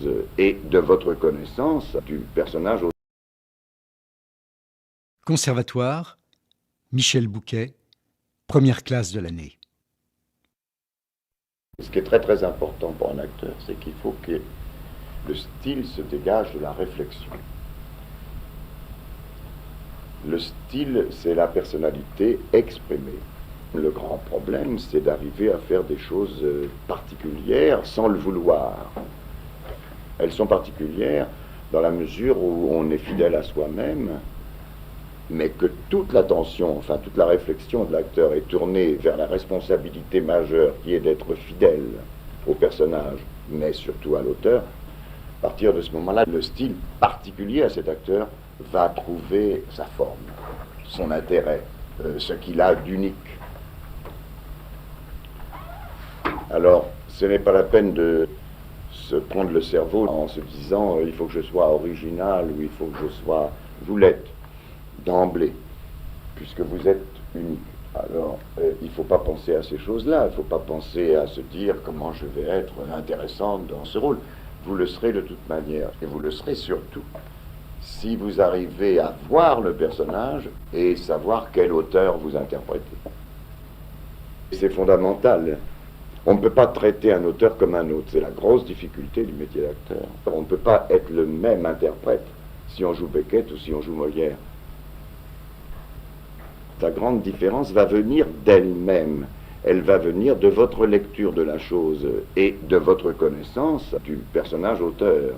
chose et de votre connaissance du personnage. Conservatoire, Michel Bouquet, première classe de l'année. Ce qui est très très important pour un acteur, c'est qu'il faut que le style se dégage de la réflexion. Le style, c'est la personnalité exprimée. Le grand problème, c'est d'arriver à faire des choses particulières sans le vouloir. Elles sont particulières dans la mesure où on est fidèle à soi-même, mais que toute l'attention, enfin toute la réflexion de l'acteur est tournée vers la responsabilité majeure qui est d'être fidèle au personnage, mais surtout à l'auteur. À partir de ce moment-là, le style particulier à cet acteur va trouver sa forme, son intérêt, ce qu'il a d'unique. Alors, ce n'est pas la peine de se prendre le cerveau en se disant il faut que je sois original ou il faut que je sois... Vous l'êtes d'emblée, puisque vous êtes unique. Alors, il ne faut pas penser à ces choses-là, il ne faut pas penser à se dire comment je vais être intéressante dans ce rôle. Vous le serez de toute manière, et vous le serez surtout si vous arrivez à voir le personnage et savoir quel auteur vous interprétez. C'est fondamental. On ne peut pas traiter un auteur comme un autre, c'est la grosse difficulté du métier d'acteur. On ne peut pas être le même interprète si on joue Beckett ou si on joue Molière. La grande différence va venir d'elle-même. Elle va venir de votre lecture de la chose et de votre connaissance du personnage auteur.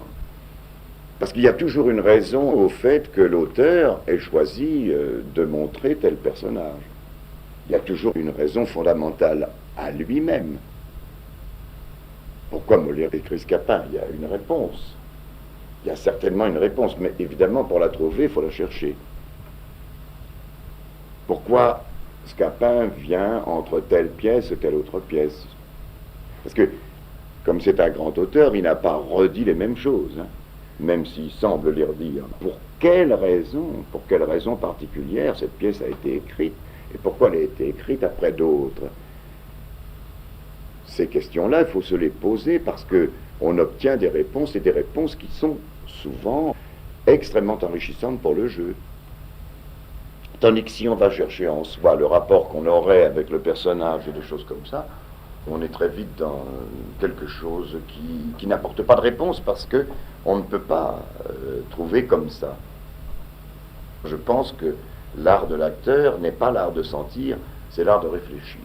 Parce qu'il y a toujours une raison au fait que l'auteur ait choisi de montrer tel personnage. Il y a toujours une raison fondamentale à lui-même. Pourquoi Molière écrit Scapin? Il y a une réponse. Il y a certainement une réponse, mais évidemment, pour la trouver, il faut la chercher. Pourquoi Scapin vient entre telle pièce et telle autre pièce? Parce que, comme c'est un grand auteur, il n'a pas redit les mêmes choses, hein, même s'il semble les redire. Pour quelle raison particulière cette pièce a été écrite? Et pourquoi elle a été écrite après d'autres? Ces questions-là, il faut se les poser parce qu'on obtient des réponses, et des réponses qui sont souvent extrêmement enrichissantes pour le jeu. Tandis que si on va chercher en soi le rapport qu'on aurait avec le personnage et des choses comme ça, on est très vite dans quelque chose qui n'apporte pas de réponse parce qu'on ne peut pas trouver comme ça. Je pense que l'art de l'acteur n'est pas l'art de sentir, c'est l'art de réfléchir.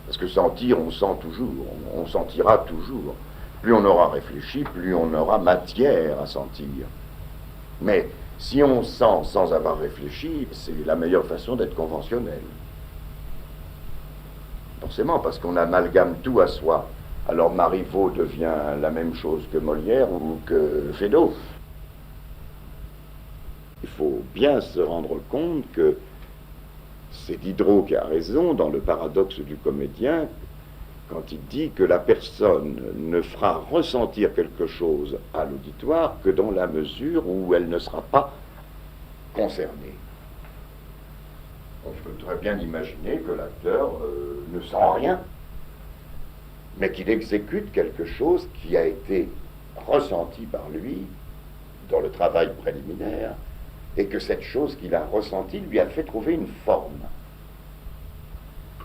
Parce que sentir, on sent toujours, on sentira toujours. Plus on aura réfléchi, plus on aura matière à sentir. Mais si on sent sans avoir réfléchi, c'est la meilleure façon d'être conventionnel. Forcément, parce qu'on amalgame tout à soi. Alors Marivaux devient la même chose que Molière ou que Feydeau. Il faut bien se rendre compte que c'est Diderot qui a raison dans le paradoxe du comédien quand il dit que la personne ne fera ressentir quelque chose à l'auditoire que dans la mesure où elle ne sera pas concernée. On peut très bien imaginer que l'acteur ne sent rien, mais qu'il exécute quelque chose qui a été ressenti par lui dans le travail préliminaire, et que cette chose qu'il a ressentie lui a fait trouver une forme.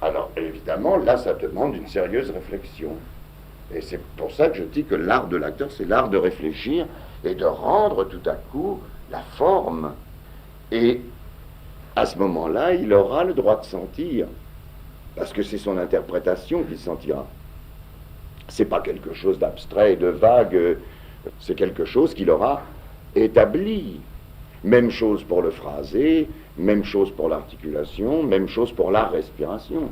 Alors évidemment, là, ça demande une sérieuse réflexion. Et c'est pour ça que je dis que l'art de l'acteur, c'est l'art de réfléchir et de rendre tout à coup la forme. Et à ce moment-là, il aura le droit de sentir, parce que c'est son interprétation qu'il sentira. C'est pas quelque chose d'abstrait et de vague, c'est quelque chose qu'il aura établi. Même chose pour le phrasé, même chose pour l'articulation, même chose pour la respiration.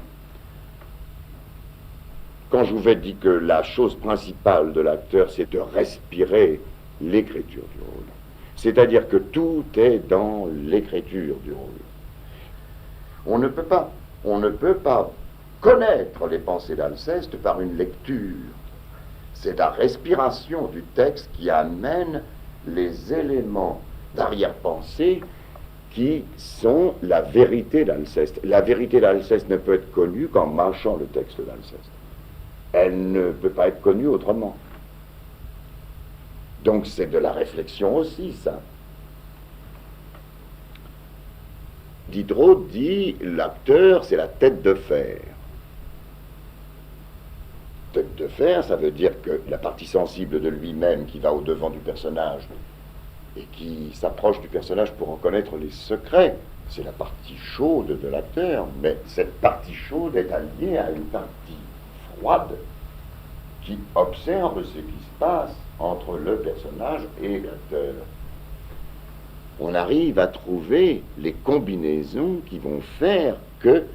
Quand je vous ai dit que la chose principale de l'acteur, c'est de respirer l'écriture du rôle. C'est-à-dire que tout est dans l'écriture du rôle. On ne peut pas connaître les pensées d'Alceste par une lecture. C'est la respiration du texte qui amène les éléments d'arrière-pensée qui sont la vérité d'Alceste. La vérité d'Alceste ne peut être connue qu'en mâchant le texte d'Alceste. Elle ne peut pas être connue autrement. Donc c'est de la réflexion aussi, ça. Diderot dit l'acteur, c'est la tête de fer. Tête de fer, ça veut dire que la partie sensible de lui-même qui va au-devant du personnage et qui s'approche du personnage pour en connaître les secrets, c'est la partie chaude de l'acteur. Mais cette partie chaude est alliée à une partie froide qui observe ce qui se passe entre le personnage et l'acteur. On arrive à trouver les combinaisons qui vont faire que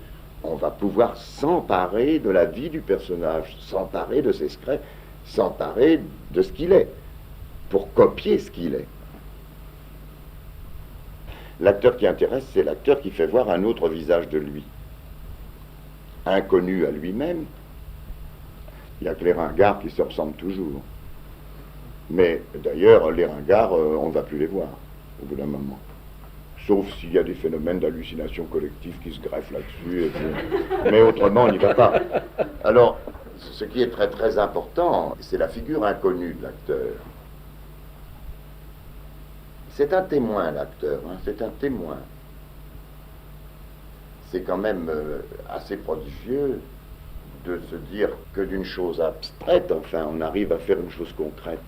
on va pouvoir s'emparer de la vie du personnage, s'emparer de ses secrets, s'emparer de ce qu'il est, pour copier ce qu'il est. L'acteur qui intéresse, c'est l'acteur qui fait voir un autre visage de lui, inconnu à lui-même. Il n'y a que les ringards qui se ressemblent toujours. Mais d'ailleurs, les ringards, on ne va plus les voir au bout d'un moment. Sauf s'il y a des phénomènes d'hallucination collective qui se greffent là-dessus. Mais autrement, on n'y va pas. Alors, ce qui est très très important, c'est la figure inconnue de l'acteur. C'est un témoin, l'acteur, hein, c'est un témoin. C'est quand même assez prodigieux de se dire que d'une chose abstraite, enfin, on arrive à faire une chose concrète.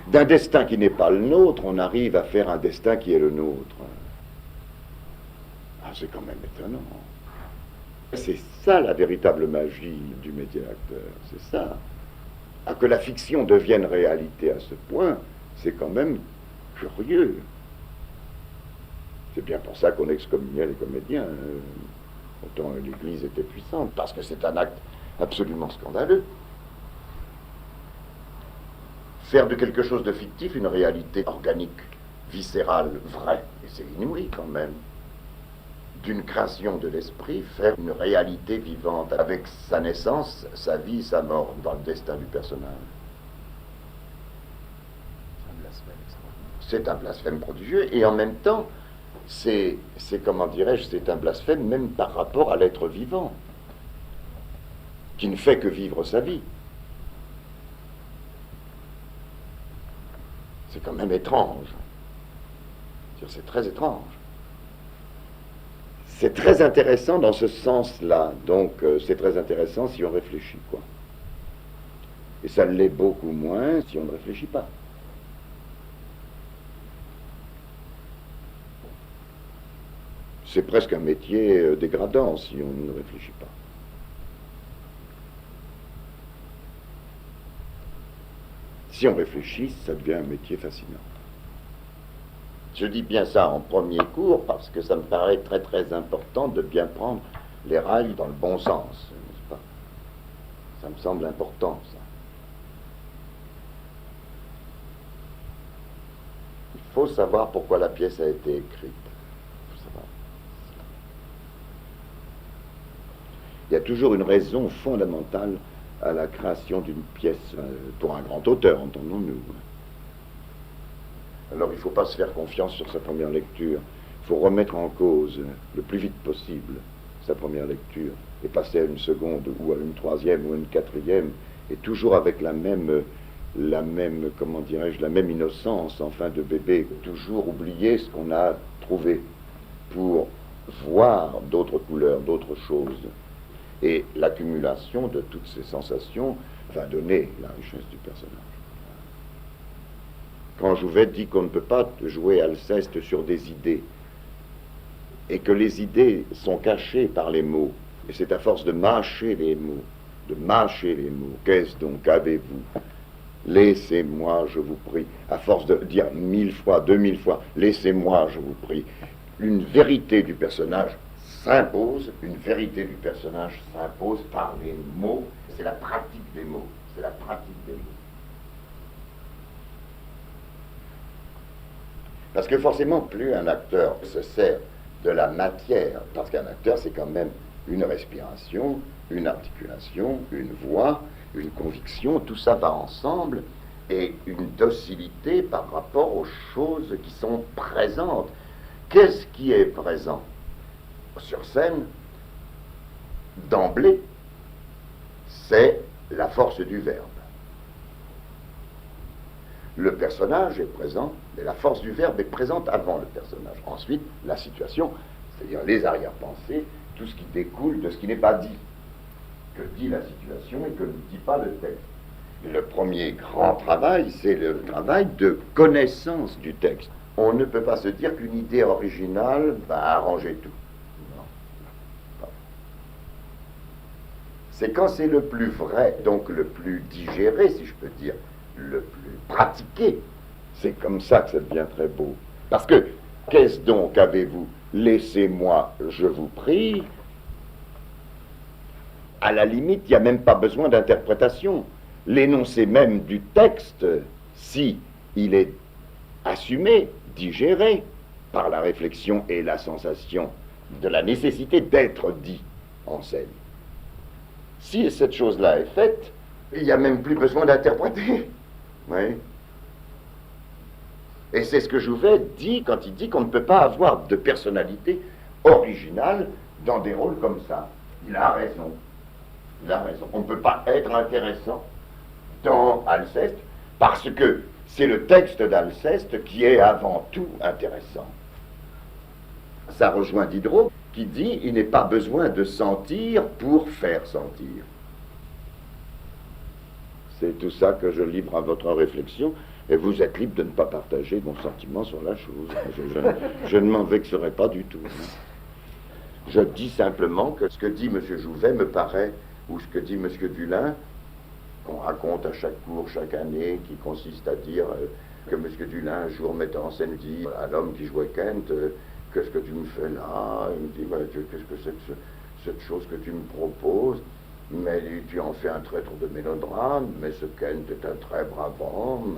D'un destin qui n'est pas le nôtre, on arrive à faire un destin qui est le nôtre. Ah, c'est quand même étonnant. C'est ça la véritable magie du métier d'acteur, c'est ça. Ah, que la fiction devienne réalité à ce point, c'est quand même curieux. C'est bien pour ça qu'on excommuniait les comédiens. Pourtant, l'Église était puissante, parce que c'est un acte absolument scandaleux. Faire de quelque chose de fictif une réalité organique, viscérale, vraie, et c'est inouï quand même. D'une création de l'esprit, faire une réalité vivante avec sa naissance, sa vie, sa mort, dans le destin du personnage. C'est un blasphème prodigieux, et en même temps, c'est comment dirais-je, c'est un blasphème même par rapport à l'être vivant, qui ne fait que vivre sa vie. C'est quand même étrange. C'est très étrange. C'est très intéressant dans ce sens-là. Donc, c'est très intéressant si on réfléchit, quoi. Et ça l'est beaucoup moins si on ne réfléchit pas. C'est presque un métier dégradant si on ne réfléchit pas. Si on réfléchit, ça devient un métier fascinant. Je dis bien ça en premier cours parce que ça me paraît très très important de bien prendre les rails dans le bon sens, n'est-ce pas? Ça me semble important, ça. Il faut savoir pourquoi la pièce a été écrite. Il faut savoir. Il y a toujours une raison fondamentale à la création d'une pièce, pour un grand auteur, entendons-nous. Alors il ne faut pas se faire confiance sur sa première lecture. Il faut remettre en cause le plus vite possible sa première lecture et passer à une seconde ou à une troisième ou à une quatrième, et toujours avec la même, comment dirais-je, la même innocence, enfin, de bébé. Toujours oublier ce qu'on a trouvé pour voir d'autres couleurs, d'autres choses. Et l'accumulation de toutes ces sensations va donner la richesse du personnage. Quand Jouvet dit qu'on ne peut pas jouer Alceste sur des idées, et que les idées sont cachées par les mots, et c'est à force de mâcher les mots, qu'est-ce donc avez-vous? Laissez-moi, je vous prie, à force de dire 1000 fois, 2000 fois, laissez-moi, je vous prie, une vérité du personnage s'impose, par les mots, c'est la pratique des mots, Parce que forcément, plus un acteur se sert de la matière, parce qu'un acteur, c'est quand même une respiration, une articulation, une voix, une conviction, tout ça va ensemble, et une docilité par rapport aux choses qui sont présentes. Qu'est-ce qui est présent sur scène, d'emblée? C'est la force du verbe. Le personnage est présent, mais la force du verbe est présente avant le personnage. Ensuite, la situation, c'est-à-dire les arrière-pensées, tout ce qui découle de ce qui n'est pas dit. Que dit la situation et que ne dit pas le texte. Le premier grand travail, c'est le travail de connaissance du texte. On ne peut pas se dire qu'une idée originale va arranger tout. Non. C'est quand c'est le plus vrai, donc le plus digéré, si je peux dire, le plus pratiqué. C'est comme ça que ça devient très beau. Parce que, qu'est-ce donc avez-vous? Laissez-moi, je vous prie. À la limite, il n'y a même pas besoin d'interprétation. L'énoncé même du texte, si il est assumé, digéré par la réflexion et la sensation de la nécessité d'être dit en scène. Si cette chose-là est faite, il n'y a même plus besoin d'interpréter. Oui. Et c'est ce que Jouvet dit quand il dit qu'on ne peut pas avoir de personnalité originale dans des rôles comme ça. Il a raison. Il a raison. On ne peut pas être intéressant dans Alceste parce que c'est le texte d'Alceste qui est avant tout intéressant. Ça rejoint Diderot qui dit il n'est pas besoin de sentir pour faire sentir. C'est tout ça que je livre à votre réflexion et vous êtes libre de ne pas partager mon sentiment sur la chose. Je ne m'en vexerai pas du tout. Je dis simplement que ce que dit M. Jouvet me paraît, ou ce que dit M. Dulin, qu'on raconte à chaque cours, chaque année, qui consiste à dire que M. Dulin, un jour, mettant en scène, dit à l'homme qui jouait Kent, qu'est-ce que tu me fais là? Il me dit, qu'est-ce que c'est que cette chose que tu me proposes? Mais tu en fais un traître de mélodrame, mais ce Kent est un très brave homme,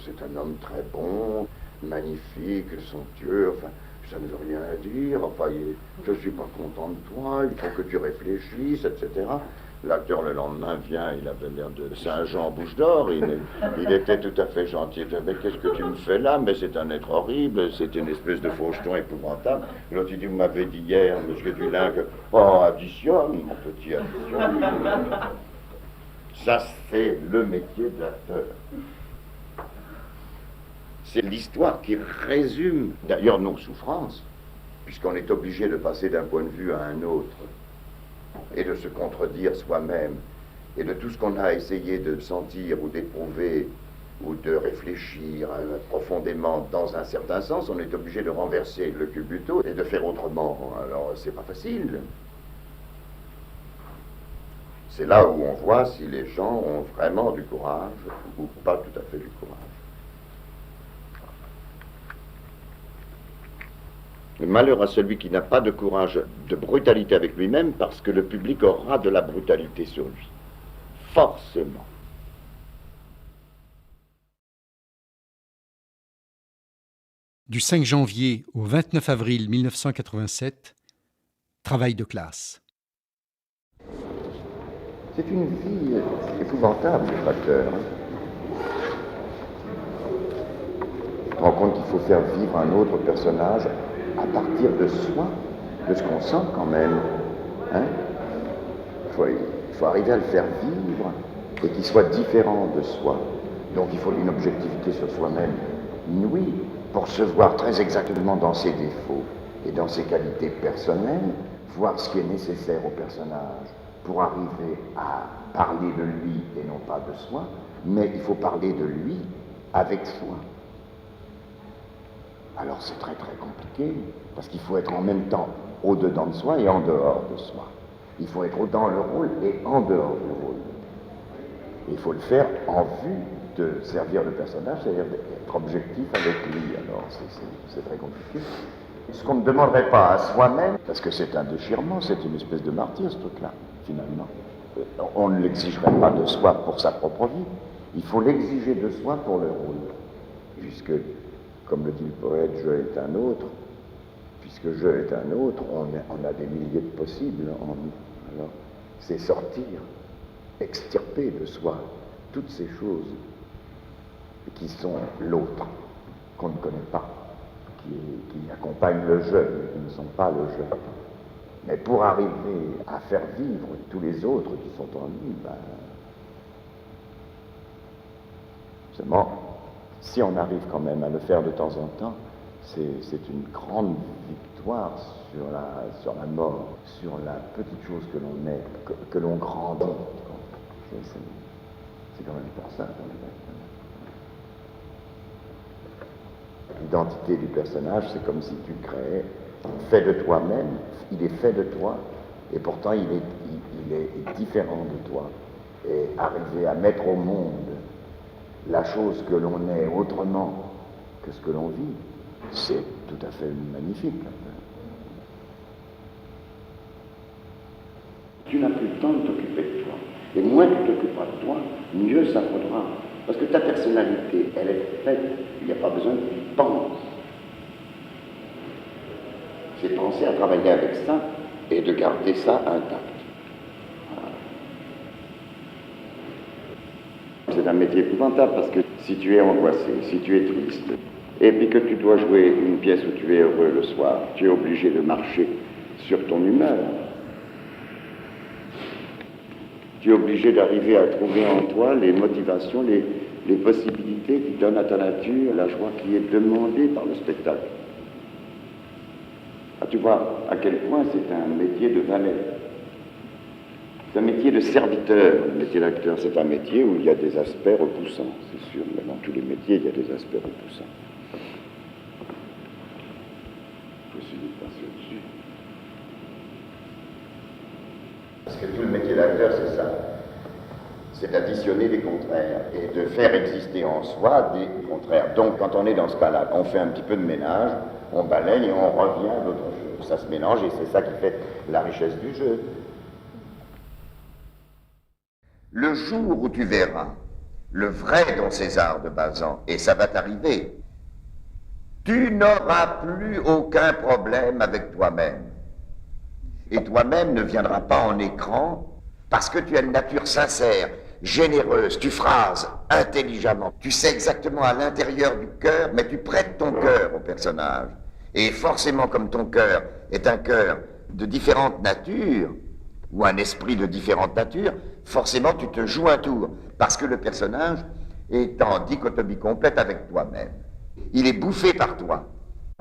c'est un homme très bon, magnifique, somptueux, enfin, ça ne veut rien dire, enfin, je ne suis pas content de toi, il faut que tu réfléchisses, etc. L'acteur, le lendemain, vient, il avait l'air de Saint-Jean Bouche d'Or, il était tout à fait gentil. Mais qu'est-ce que tu me fais là? Mais c'est un être horrible, c'est une espèce de faucheton épouvantable. L'autre, il dit, vous m'avez dit hier, monsieur Dulin, que... Oh, additionne, mon petit, additionne. Ça, c'est le métier de l'acteur. C'est l'histoire qui résume, d'ailleurs, nos souffrances, puisqu'on est obligé de passer d'un point de vue à un autre, et de se contredire soi-même, et de tout ce qu'on a essayé de sentir ou d'éprouver, ou de réfléchir profondément dans un certain sens, on est obligé de renverser le cubuto et de faire autrement. Alors, c'est pas facile. C'est là où on voit si les gens ont vraiment du courage, ou pas tout à fait du courage. Malheur à celui qui n'a pas de courage, de brutalité avec lui-même, parce que le public aura de la brutalité sur lui. Forcément. Du 5 janvier au 29 avril 1987, travail de classe. C'est une vie épouvantable, le facteur. Tu te rends compte qu'il faut faire vivre un autre personnage à partir de soi, de ce qu'on sent quand même. Hein? Il faut arriver à le faire vivre et qu'il soit différent de soi. Donc il faut une objectivité sur soi-même inouïe pour se voir très exactement dans ses défauts et dans ses qualités personnelles, voir ce qui est nécessaire au personnage pour arriver à parler de lui et non pas de soi, mais il faut parler de lui avec soi. Alors c'est très très compliqué, parce qu'il faut être en même temps au-dedans de soi et en dehors de soi. Il faut être dans le rôle et en dehors du rôle. Il faut le faire en vue de servir le personnage, c'est-à-dire d'être objectif avec lui. Alors c'est très compliqué. Ce qu'on ne demanderait pas à soi-même, parce que c'est un déchirement, c'est une espèce de martyr ce truc-là, finalement. On ne l'exigerait pas de soi pour sa propre vie. Il faut l'exiger de soi pour le rôle. Puisque, comme le dit le poète, je est un autre. Puisque je est un autre, on a des milliers de possibles en nous. Alors, c'est sortir, extirper de soi toutes ces choses qui sont l'autre, qu'on ne connaît pas, qui accompagnent le je, mais qui ne sont pas le je. Mais pour arriver à faire vivre tous les autres qui sont en lui, seulement, Si on arrive quand même à le faire de temps en temps, c'est une grande victoire sur la mort, sur la petite chose que l'on est, que l'on grandit. C'est quand même pas ça. L'identité du personnage, c'est comme si tu créais, fait de toi-même, il est fait de toi, et pourtant il est différent de toi. Et arriver à mettre au monde la chose que l'on est autrement que ce que l'on vit, c'est tout à fait magnifique. Tu n'as plus le temps de t'occuper de toi. Et moins tu t'occuperas de toi, mieux ça faudra. Parce que ta personnalité, elle est faite, il n'y a pas besoin que tu penses. C'est penser à travailler avec ça et de garder ça intact. C'est un métier épouvantable parce que si tu es angoissé, si tu es triste, et puis que tu dois jouer une pièce où tu es heureux le soir, tu es obligé de marcher sur ton humeur. Tu es obligé d'arriver à trouver en toi les motivations, les possibilités qui donnent à ta nature la joie qui est demandée par le spectacle. Ah, tu vois à quel point c'est un métier de valet. C'est un métier de serviteur, le métier d'acteur. C'est un métier où il y a des aspects repoussants, c'est sûr. Mais dans tous les métiers, il y a des aspects repoussants. Je me suis dit de passer au-dessus. Parce que tout le métier d'acteur, c'est ça. C'est d'additionner des contraires et de faire exister en soi des contraires. Donc, quand on est dans ce cas-là, on fait un petit peu de ménage, on balaye et on revient à d'autres choses. Ça se mélange et c'est ça qui fait la richesse du jeu. Le jour où tu verras le vrai Don César de Bazan, et ça va t'arriver, tu n'auras plus aucun problème avec toi-même. Et toi-même ne viendras pas en écran parce que tu as une nature sincère, généreuse, tu phrases intelligemment, tu sais exactement à l'intérieur du cœur, mais tu prêtes ton cœur au personnage. Et forcément, comme ton cœur est un cœur de différentes natures, ou un esprit de différentes natures, forcément tu te joues un tour, parce que le personnage est en dichotomie complète avec toi-même. Il est bouffé par toi.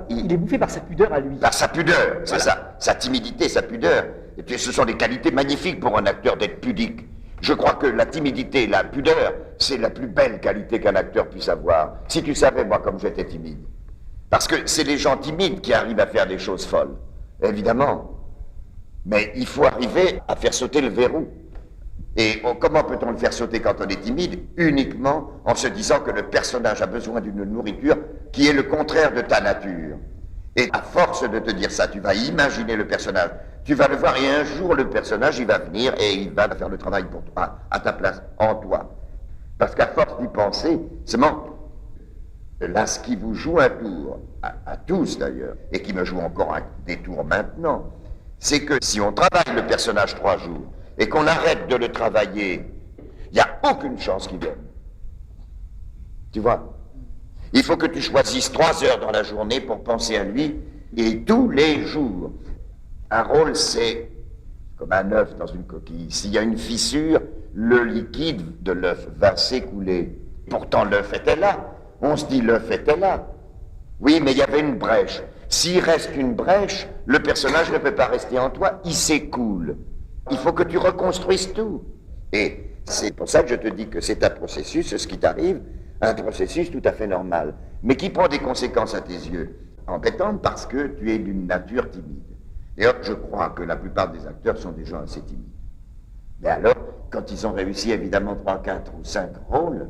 Il est bouffé par sa pudeur à lui. Par sa pudeur, c'est ça. Sa timidité, sa pudeur. Et puis ce sont des qualités magnifiques pour un acteur d'être pudique. Je crois que la timidité, la pudeur, c'est la plus belle qualité qu'un acteur puisse avoir. Si tu savais, moi, comme j'étais timide. Parce que c'est les gens timides qui arrivent à faire des choses folles. Évidemment. Mais il faut arriver à faire sauter le verrou. Et comment peut-on le faire sauter quand on est timide? Uniquement en se disant que le personnage a besoin d'une nourriture qui est le contraire de ta nature. Et à force de te dire ça, tu vas imaginer le personnage, tu vas le voir et un jour le personnage, il va venir et il va faire le travail pour toi, à ta place, en toi. Parce qu'à force d'y penser, seulement, là, ce qui vous joue un tour, à tous d'ailleurs, et qui me joue encore des tours maintenant, c'est que si on travaille le personnage 3 jours et qu'on arrête de le travailler, il n'y a aucune chance qu'il gagne. Tu vois? Il faut que tu choisisses 3 heures dans la journée pour penser à lui, et tous les jours. Un rôle, c'est comme un œuf dans une coquille. S'il y a une fissure, le liquide de l'œuf va s'écouler. Pourtant, l'œuf était là. On se dit, l'œuf était là. Oui, mais il y avait une brèche. S'il reste une brèche, le personnage ne peut pas rester en toi, il s'écoule. Il faut que tu reconstruises tout. Et c'est pour ça que je te dis que c'est un processus, ce qui t'arrive, un processus tout à fait normal, mais qui prend des conséquences à tes yeux, embêtantes parce que tu es d'une nature timide. Et je crois que la plupart des acteurs sont des gens assez timides. Mais alors, quand ils ont réussi évidemment 3, 4 ou 5 rôles,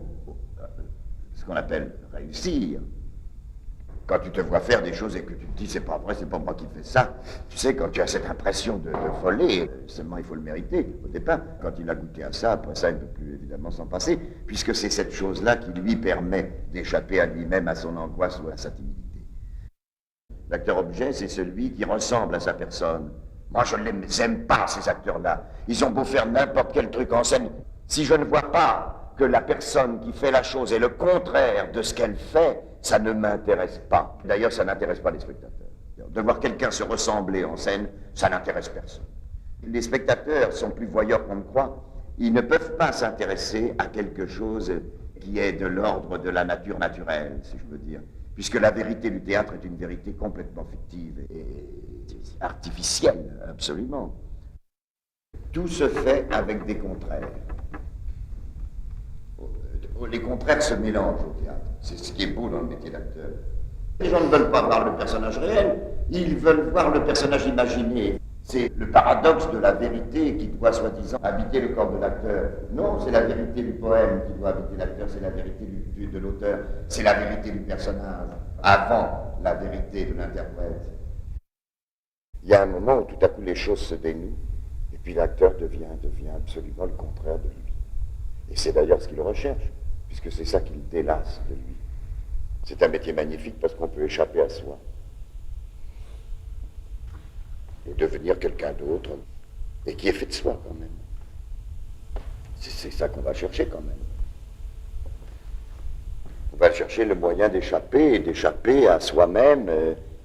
ce qu'on appelle réussir, quand tu te vois faire des choses et que tu te dis c'est pas vrai, c'est pas moi qui fais ça, tu sais, quand tu as cette impression de folie, seulement il faut le mériter au départ. Quand il a goûté à ça, après ça il ne peut plus évidemment s'en passer, puisque c'est cette chose-là qui lui permet d'échapper à lui-même, à son angoisse ou à sa timidité. L'acteur-objet, c'est celui qui ressemble à sa personne. Moi je ne les aime pas, ces acteurs-là. Ils ont beau faire n'importe quel truc en scène. Si je ne vois pas que la personne qui fait la chose est le contraire de ce qu'elle fait, ça ne m'intéresse pas. D'ailleurs, ça n'intéresse pas les spectateurs. De voir quelqu'un se ressembler en scène, ça n'intéresse personne. Les spectateurs sont plus voyeurs qu'on ne croit. Ils ne peuvent pas s'intéresser à quelque chose qui qui est de l'ordre de la nature naturelle, si je veux dire. Puisque la vérité du théâtre est une vérité complètement fictive et artificielle, absolument. Tout se fait avec des contraires. Les contraires se mélangent au théâtre. C'est ce qui est beau dans le métier d'acteur. Les gens ne veulent pas voir le personnage réel, ils veulent voir le personnage imaginé. C'est le paradoxe de la vérité qui doit soi-disant habiter le corps de l'acteur. Non, c'est la vérité du poème qui doit habiter l'acteur, c'est la vérité de l'auteur, c'est la vérité du personnage, avant la vérité de l'interprète. Il y a un moment où tout à coup les choses se dénouent, et puis l'acteur devient absolument le contraire de lui. Et c'est d'ailleurs ce qu'il recherche, puisque c'est ça qu'il délasse de lui. C'est un métier magnifique parce qu'on peut échapper à soi. Et devenir quelqu'un d'autre, et qui est fait de soi quand même. C'est ça qu'on va chercher quand même. On va chercher le moyen d'échapper à soi-même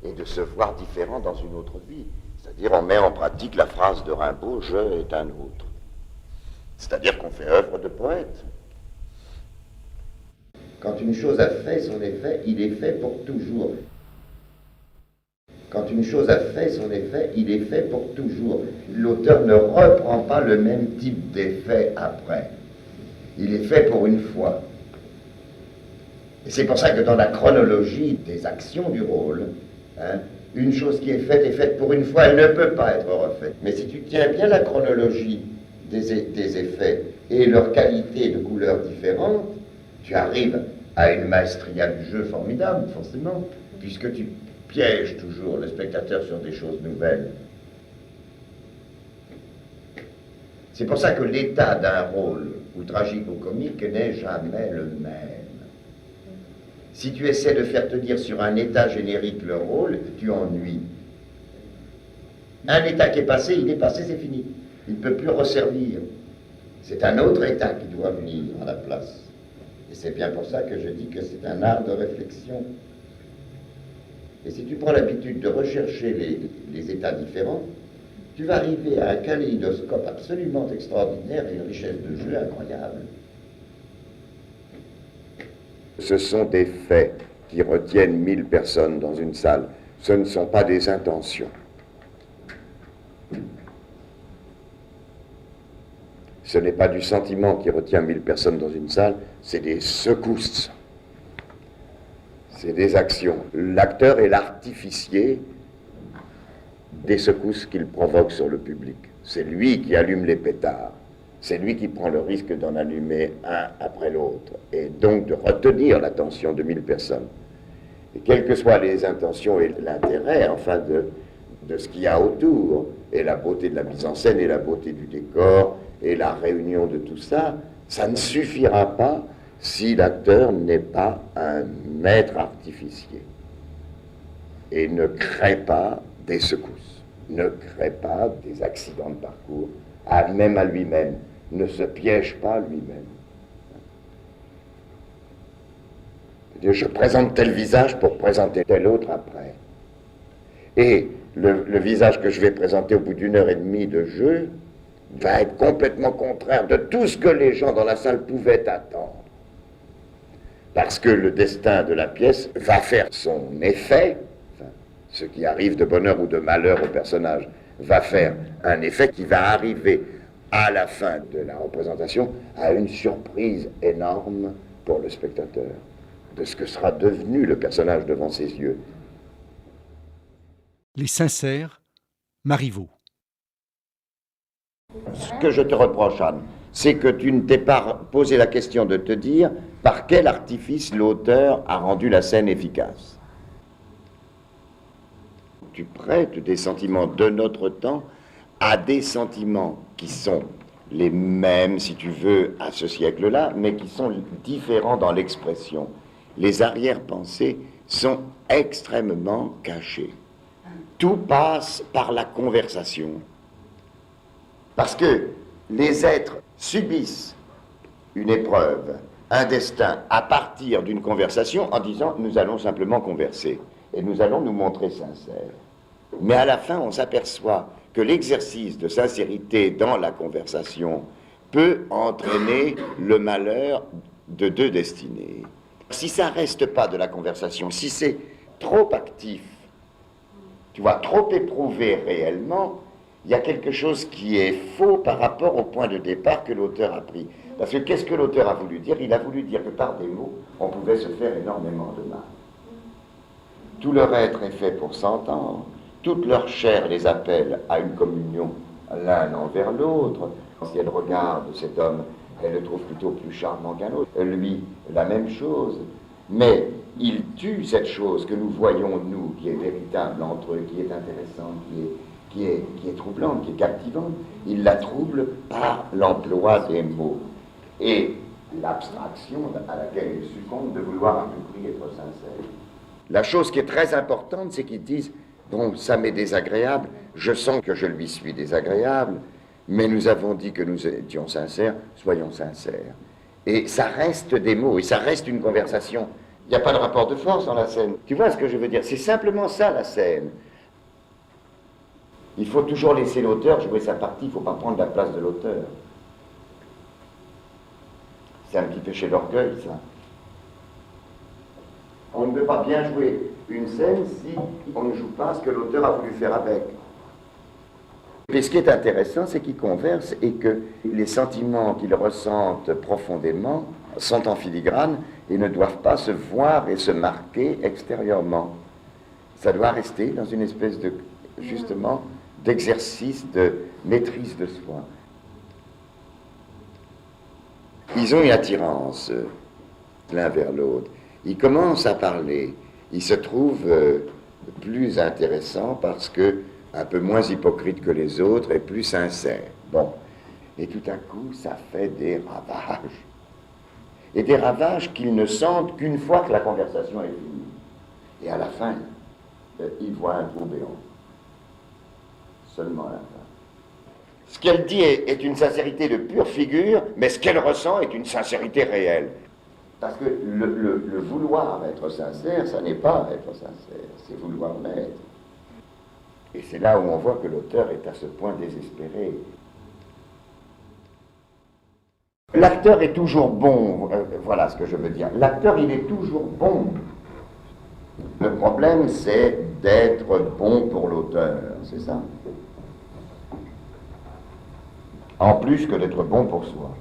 et de se voir différent dans une autre vie. C'est-à-dire on met en pratique la phrase de Rimbaud, « je est un autre ». C'est-à-dire qu'on fait œuvre de poète. Quand une chose a fait son effet, il est fait pour toujours. Quand une chose a fait son effet, il est fait pour toujours. L'auteur ne reprend pas le même type d'effet après. Il est fait pour une fois. Et c'est pour ça que dans la chronologie des actions du rôle, une chose qui est faite pour une fois, elle ne peut pas être refaite. Mais si tu tiens bien la chronologie des effets et leur qualité de couleurs différentes, tu arrives à une maestria du jeu formidable, forcément, puisque tu pièges toujours le spectateur sur des choses nouvelles. C'est pour ça que l'état d'un rôle, ou tragique ou comique, n'est jamais le même. Si tu essaies de faire tenir sur un état générique le rôle, tu ennuies. Un état qui est passé, il est passé, c'est fini. Il ne peut plus resservir. C'est un autre état qui doit venir à la place. Et c'est bien pour ça que je dis que c'est un art de réflexion. Et si tu prends l'habitude de rechercher les états différents, tu vas arriver à un kaléidoscope absolument extraordinaire et une richesse de jeu incroyable. Ce sont des faits qui retiennent 1000 personnes dans une salle. Ce ne sont pas des intentions. Ce n'est pas du sentiment qui retient 1000 personnes dans une salle, c'est des secousses. C'est des actions. L'acteur est l'artificier des secousses qu'il provoque sur le public. C'est lui qui allume les pétards. C'est lui qui prend le risque d'en allumer un après l'autre. Et donc de retenir l'attention de 1000 personnes. Et quelles que soient les intentions et l'intérêt, enfin, de ce qu'il y a autour, et la beauté de la mise en scène, et la beauté du décor, et la réunion de tout ça, ça ne suffira pas si l'acteur n'est pas un maître artificier et ne crée pas des secousses, ne crée pas des accidents de parcours, même à lui-même, ne se piège pas lui-même. Je présente tel visage pour présenter tel autre après. Et le visage que je vais présenter au bout d'1 heure et demie de jeu va être complètement contraire de tout ce que les gens dans la salle pouvaient attendre. Parce que le destin de la pièce va faire son effet, enfin, ce qui arrive de bonheur ou de malheur au personnage, va faire un effet qui va arriver à la fin de la représentation à une surprise énorme pour le spectateur, de ce que sera devenu le personnage devant ses yeux. Les sincères, Marivaux. Ce que je te reproche, Anne, c'est que tu ne t'es pas posé la question de te dire par quel artifice l'auteur a rendu la scène efficace. Tu prêtes des sentiments de notre temps à des sentiments qui sont les mêmes, si tu veux, à ce siècle-là, mais qui sont différents dans l'expression. Les arrière-pensées sont extrêmement cachées. Tout passe par la conversation. Parce que les êtres subissent une épreuve, un destin, à partir d'une conversation en disant « nous allons simplement converser et nous allons nous montrer sincères ». Mais à la fin, on s'aperçoit que l'exercice de sincérité dans la conversation peut entraîner le malheur de deux destinées. Si ça reste pas de la conversation, si c'est trop actif, tu vois, trop éprouvé réellement, il y a quelque chose qui est faux par rapport au point de départ que l'auteur a pris. Parce que qu'est-ce que l'auteur a voulu dire? Il a voulu dire que par des mots, on pouvait se faire énormément de mal. Tout leur être est fait pour s'entendre, toute leur chair les appelle à une communion l'un envers l'autre. Si elle regarde cet homme, elle le trouve plutôt plus charmant qu'un autre. Lui, la même chose. Mais il tue cette chose que nous voyons, nous, qui est véritable entre eux, qui est intéressante, qui est troublante, qui est captivante. Il la trouble par l'emploi des mots. Et l'abstraction à laquelle il succombe de vouloir à tout prix être sincère. La chose qui est très importante, c'est qu'ils disent, bon, ça m'est désagréable, je sens que je lui suis désagréable, mais nous avons dit que nous étions sincères, soyons sincères. Et ça reste des mots, et ça reste une conversation. Il n'y a pas de rapport de force dans la scène. Tu vois ce que je veux dire? C'est simplement ça, la scène. Il faut toujours laisser l'auteur jouer sa partie, il ne faut pas prendre la place de l'auteur. C'est un petit péché d'orgueil, ça. On ne peut pas bien jouer une scène si on ne joue pas ce que l'auteur a voulu faire avec. Et ce qui est intéressant, c'est qu'ils conversent et que les sentiments qu'ils ressentent profondément sont en filigrane et ne doivent pas se voir et se marquer extérieurement. Ça doit rester dans une espèce de, justement, d'exercice de maîtrise de soi. Ils ont une attirance l'un vers l'autre. Ils commencent à parler. Ils se trouvent plus intéressants parce que un peu moins hypocrites que les autres et plus sincères. Bon. Et tout à coup, ça fait des ravages. Et des ravages qu'ils ne sentent qu'une fois que la conversation est finie. Et à la fin, ils voient un trou béant. Seulement à la fin. Ce qu'elle dit est une sincérité de pure figure, mais ce qu'elle ressent est une sincérité réelle. Parce que le vouloir être sincère, ça n'est pas être sincère, c'est vouloir l'être. Et c'est là où on voit que l'auteur est à ce point désespéré. L'acteur est toujours bon, voilà ce que je veux dire. L'acteur, il est toujours bon. Le problème, c'est d'être bon pour l'auteur, c'est ça. En plus que d'être bon pour soi.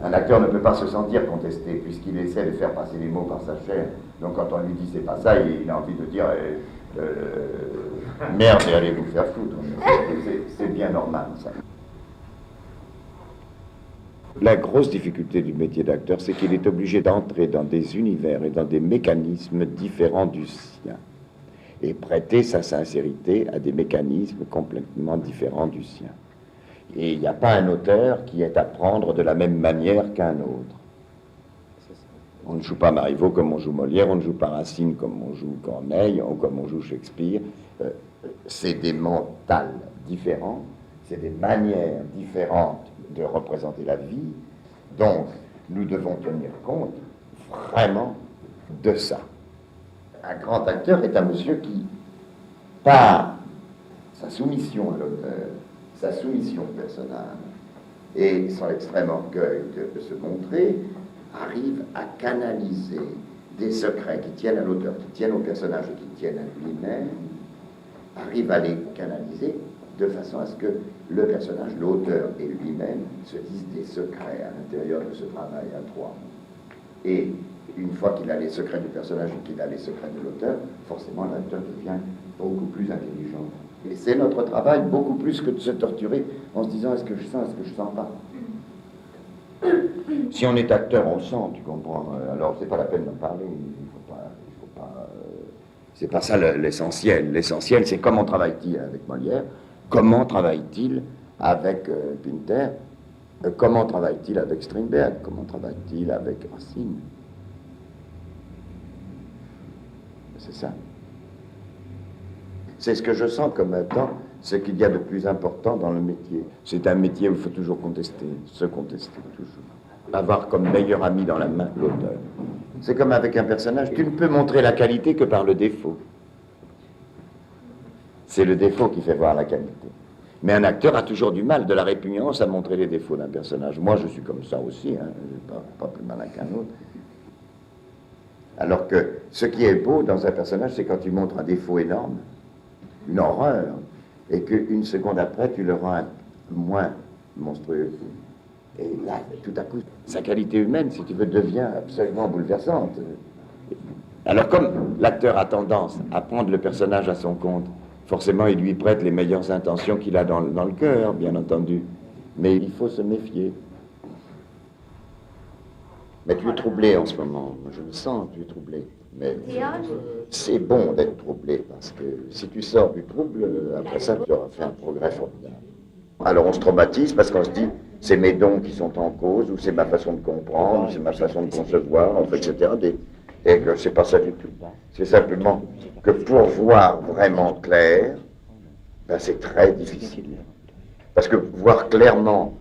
Un acteur ne peut pas se sentir contesté puisqu'il essaie de faire passer les mots par sa chair. Donc quand on lui dit c'est pas ça, il a envie de dire merde et allez vous faire foutre. C'est bien normal ça. La grosse difficulté du métier d'acteur, c'est qu'il est obligé d'entrer dans des univers et dans des mécanismes différents du sien et prêter sa sincérité à des mécanismes complètement différents du sien. Et il n'y a pas un auteur qui est à prendre de la même manière qu'un autre. On ne joue pas Marivaux comme on joue Molière, on ne joue pas Racine comme on joue Corneille, ou comme on joue Shakespeare. C'est des mentales différents, c'est des manières différentes de représenter la vie. Donc, nous devons tenir compte vraiment de ça. Un grand acteur est un monsieur qui, par sa soumission à l'auteur, sa soumission au personnage et son extrême orgueil de se montrer, arrive à canaliser des secrets qui tiennent à l'auteur, qui tiennent au personnage et qui tiennent à lui-même, arrive à les canaliser de façon à ce que le personnage, l'auteur et lui-même se disent des secrets à l'intérieur de ce travail à trois. Et une fois qu'il a les secrets du personnage et qu'il a les secrets de l'auteur, forcément l'acteur devient beaucoup plus intelligent. Et c'est notre travail beaucoup plus que de se torturer en se disant est-ce que je sens, est-ce que je sens pas. Si on est acteur, on le sent, tu comprends. Alors c'est pas la peine d'en parler. Il faut pas. C'est pas ça l'essentiel. L'essentiel, c'est comment travaille-t-il avec Molière, comment travaille-t-il avec Pinter, comment travaille-t-il avec Strindberg, comment travaille-t-il avec Racine. C'est ça. C'est ce que je sens comme étant ce qu'il y a de plus important dans le métier. C'est un métier où il faut toujours contester, se contester toujours. Avoir comme meilleur ami dans la main l'auteur. C'est comme avec un personnage, tu ne peux montrer la qualité que par le défaut. C'est le défaut qui fait voir la qualité. Mais un acteur a toujours du mal, de la répugnance à montrer les défauts d'un personnage. Moi, je suis comme ça aussi, hein, pas plus malin qu'un autre. Alors que ce qui est beau dans un personnage, c'est quand tu montres un défaut énorme, une horreur, et qu'une seconde après, tu le rends moins monstrueux. Et là, tout à coup, sa qualité humaine, si tu veux, devient absolument bouleversante. Alors comme l'acteur a tendance à prendre le personnage à son compte, forcément il lui prête les meilleures intentions qu'il a dans le cœur, bien entendu. Mais il faut se méfier. Mais tu es troublé en ce moment, je le sens, tu es troublé. Mais c'est bon d'être troublé, parce que si tu sors du trouble, après ça, tu auras fait un progrès formidable. Alors on se traumatise parce qu'on se dit, c'est mes dons qui sont en cause, ou c'est ma façon de comprendre, ou c'est ma façon de concevoir, enfin, etc. Et que c'est pas ça du tout. C'est simplement que pour voir vraiment clair, ben c'est très difficile. Parce que voir clairement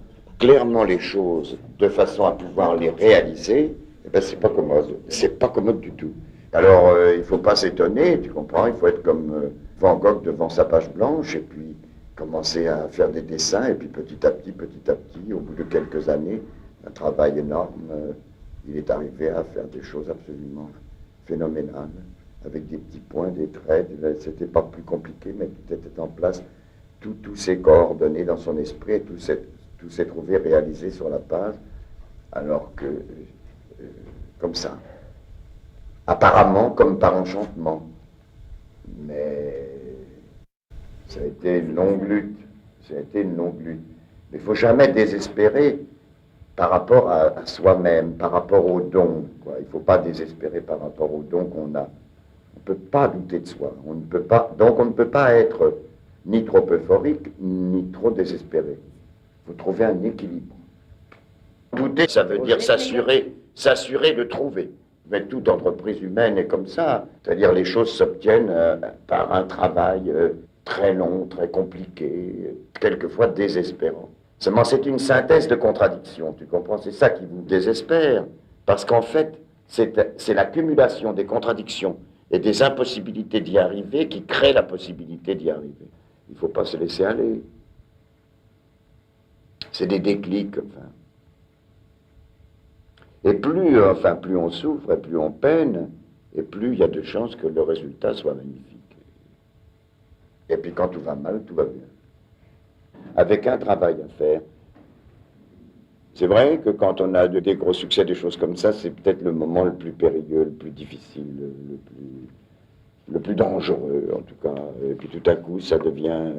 les choses de façon à pouvoir les réaliser, eh ben c'est pas commode. C'est pas commode du tout. Alors il faut pas s'étonner, tu comprends, il faut être comme Van Gogh devant sa page blanche, et puis commencer à faire des dessins, et puis petit à petit, au bout de quelques années, un travail énorme, il est arrivé à faire des choses absolument phénoménales, avec des petits points, des traits, c'était pas plus compliqué, mais tout était en place, tout s'est coordonné dans son esprit, et tout s'est trouvé réalisé sur la page, alors que, comme ça, apparemment comme par enchantement, mais ça a été une longue lutte, Mais il ne faut jamais désespérer par rapport à soi-même, par rapport aux dons, quoi. Il ne faut pas désespérer par rapport aux dons qu'on a. On ne peut pas douter de soi, donc on ne peut pas être ni trop euphorique, ni trop désespéré. Il faut trouver un équilibre. Douter, ça veut dire s'assurer de trouver. Mais toute entreprise humaine est comme ça. C'est-à-dire les choses s'obtiennent par un travail très long, très compliqué, quelquefois désespérant. Seulement, c'est une synthèse de contradictions, tu comprends? C'est ça qui vous désespère. Parce qu'en fait, c'est l'accumulation des contradictions et des impossibilités d'y arriver qui crée la possibilité d'y arriver. Il ne faut pas se laisser aller. C'est des déclics, enfin. Et plus on souffre, et plus on peine, et plus il y a de chances que le résultat soit magnifique. Et puis quand tout va mal, tout va bien. Avec un travail à faire. C'est vrai que quand on a des gros succès, des choses comme ça, c'est peut-être le moment le plus périlleux, le plus difficile, le plus dangereux en tout cas. Et puis tout à coup, ça devient